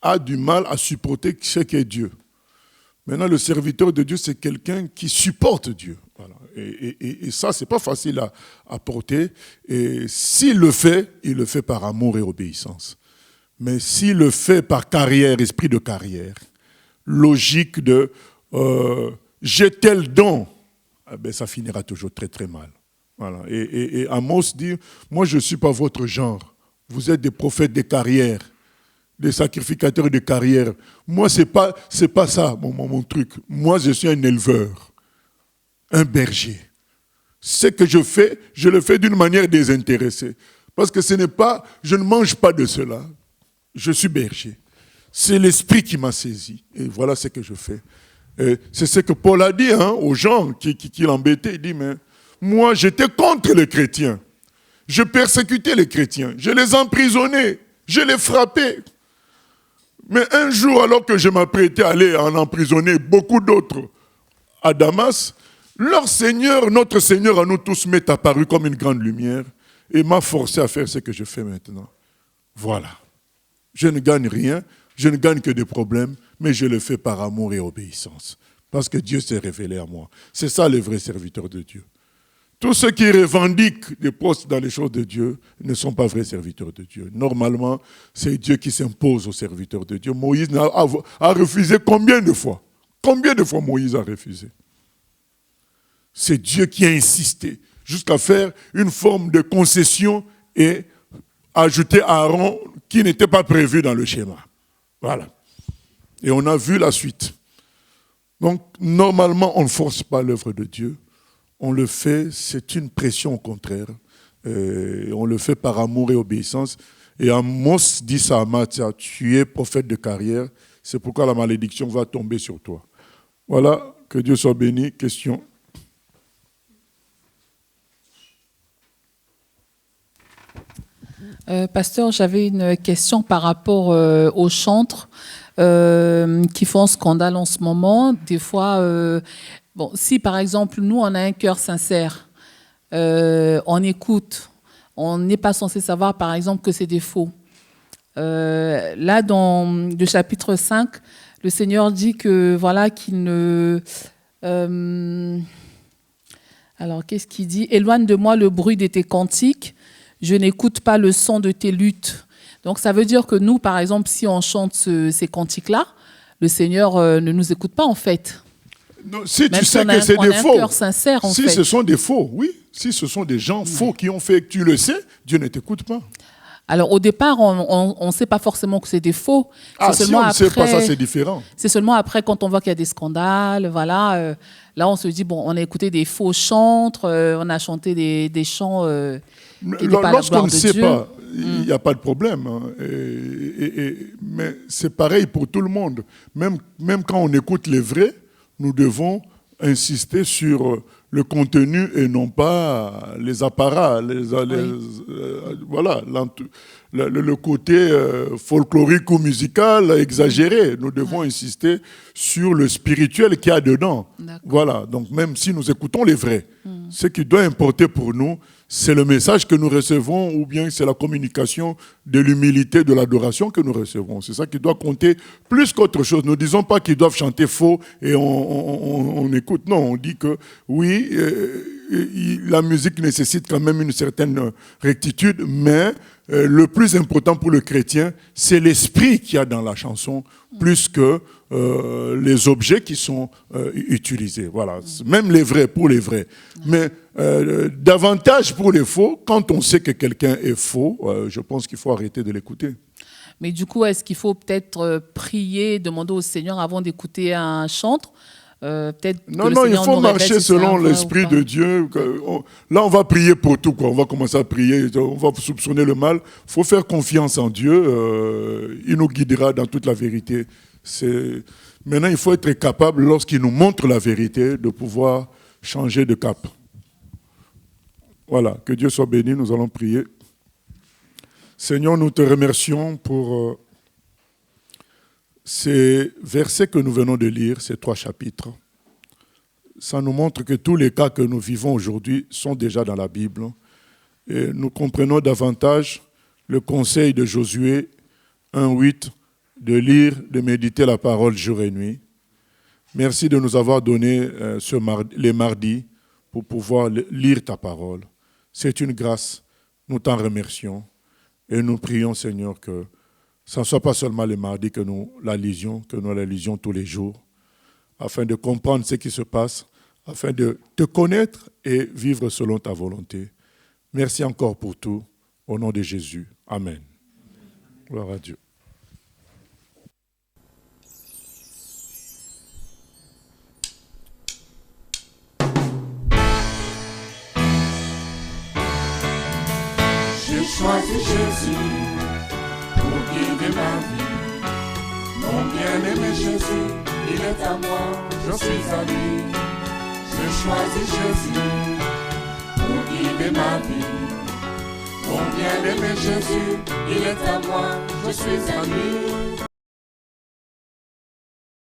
S4: a du mal à supporter ce qu'est Dieu. Maintenant, le serviteur de Dieu, c'est quelqu'un qui supporte Dieu. Voilà. Et ça, ce n'est pas facile à porter. Et s'il le fait, il le fait par amour et obéissance. Mais s'il le fait par carrière, esprit de carrière, logique de j'ai tel don, eh bien, ça finira toujours très très mal. Voilà. Et Amos dit, moi je ne suis pas votre genre. Vous êtes des prophètes de carrière, des sacrificateurs de carrière. Moi, ce n'est pas ça mon truc. Moi, je suis un éleveur, un berger. Ce que je fais, je le fais d'une manière désintéressée. Parce que je ne mange pas de cela. Je suis berger. C'est l'esprit qui m'a saisi. Et voilà ce que je fais. Et c'est ce que Paul a dit aux gens qui l'embêtaient. Il dit, mais moi, j'étais contre les chrétiens. Je persécutais les chrétiens. Je les emprisonnais. Je les frappais. Mais un jour, alors que je m'apprêtais à aller en emprisonner beaucoup d'autres à Damas, leur Seigneur, notre Seigneur à nous tous m'est apparu comme une grande lumière et m'a forcé à faire ce que je fais maintenant. Voilà. Je ne gagne rien, je ne gagne que des problèmes, mais je le fais par amour et obéissance. Parce que Dieu s'est révélé à moi. C'est ça les vrais serviteurs de Dieu. Tous ceux qui revendiquent des postes dans les choses de Dieu ne sont pas vrais serviteurs de Dieu. Normalement, c'est Dieu qui s'impose aux serviteurs de Dieu. Moïse a refusé combien de fois? Combien de fois Moïse a refusé? C'est Dieu qui a insisté jusqu'à faire une forme de concession et ajouter Aaron qui n'était pas prévu dans le schéma. Voilà. Et on a vu la suite. Donc, normalement, on ne force pas l'œuvre de Dieu. On le fait, c'est une pression au contraire. Et on le fait par amour et obéissance. Et Amos dit ça à Amathia, tu es prophète de carrière, c'est pourquoi la malédiction va tomber sur toi. Voilà, que Dieu soit béni. Question.
S7: Pasteur, j'avais une question par rapport aux chantres qui font scandale en ce moment. Des fois, si par exemple, nous, on a un cœur sincère, on écoute, on n'est pas censé savoir, par exemple, que c'est des faux. Là, dans le chapitre 5, le Seigneur dit que, voilà, qu'il ne... alors, qu'est-ce qu'il dit? « Éloigne de moi le bruit de tes cantiques, je n'écoute pas le son de tes luttes. » Donc, ça veut dire que nous, par exemple, si on chante ces cantiques-là, le Seigneur ne nous écoute pas, en fait.
S4: Non, si même tu sais que c'est des faux,
S7: cœur sincère, en fait.
S4: Ce sont des faux, oui. Si ce sont des gens faux qui ont fait, tu le sais, Dieu ne t'écoute pas.
S7: Alors, au départ, on ne sait pas forcément que c'est des faux.
S4: Ah, si on ne sait pas, ça, c'est différent.
S7: C'est seulement après, quand on voit qu'il y a des scandales, voilà, là, on se dit, bon, on a écouté des faux chantres, on a chanté des chants qui n'étaient pas la gloire de Dieu. Lorsqu'on ne sait pas,
S4: il n'y a pas de problème. Hein. Mais c'est pareil pour tout le monde. Même quand on écoute les vrais, nous devons insister sur le contenu et non pas les apparats, voilà, le côté folklorique ou musical exagéré. Nous devons insister sur le spirituel qu'il y a dedans. Voilà, donc même si nous écoutons les vrais, ce qui doit importer pour nous, c'est le message que nous recevons ou bien c'est la communication de l'humilité, de l'adoration que nous recevons. C'est ça qui doit compter plus qu'autre chose. Nous ne disons pas qu'ils doivent chanter faux et on écoute. Non, on dit que oui, la musique nécessite quand même une certaine rectitude, mais le plus important pour le chrétien, c'est l'esprit qu'il y a dans la chanson, plus que les objets qui sont utilisés. Voilà, même les vrais, pour les vrais. Mais davantage pour les faux, quand on sait que quelqu'un est faux, je pense qu'il faut arrêter de l'écouter.
S7: Mais du coup, est-ce qu'il faut peut-être prier, demander au Seigneur avant d'écouter un chantre?
S4: Non, il faut marcher selon l'Esprit de Dieu. Là, on va prier pour tout, quoi. On va commencer à prier, on va soupçonner le mal. Il faut faire confiance en Dieu. Il nous guidera dans toute la vérité. Maintenant, il faut être capable, lorsqu'il nous montre la vérité, de pouvoir changer de cap. Voilà, que Dieu soit béni, nous allons prier. Seigneur, nous te remercions pour ces versets que nous venons de lire, ces 3 chapitres. Ça nous montre que tous les cas que nous vivons aujourd'hui sont déjà dans la Bible. Et nous comprenons davantage le conseil de Josué 1:8 de lire, de méditer la parole jour et nuit. Merci de nous avoir donné les mardis pour pouvoir lire ta parole. C'est une grâce, nous t'en remercions. Et nous prions, Seigneur, que ce ne soit pas seulement les mardis que nous la lisions tous les jours, afin de comprendre ce qui se passe, afin de te connaître et vivre selon ta volonté. Merci encore pour tout. Au nom de Jésus. Amen. Gloire à Dieu.
S1: J'ai choisi Jésus pour guider ma vie. Mon bien-aimé Jésus, il est à moi, je suis à lui. J'ai choisi Jésus pour guider ma vie. Mon bien-aimé Jésus, il est à moi, je suis à lui.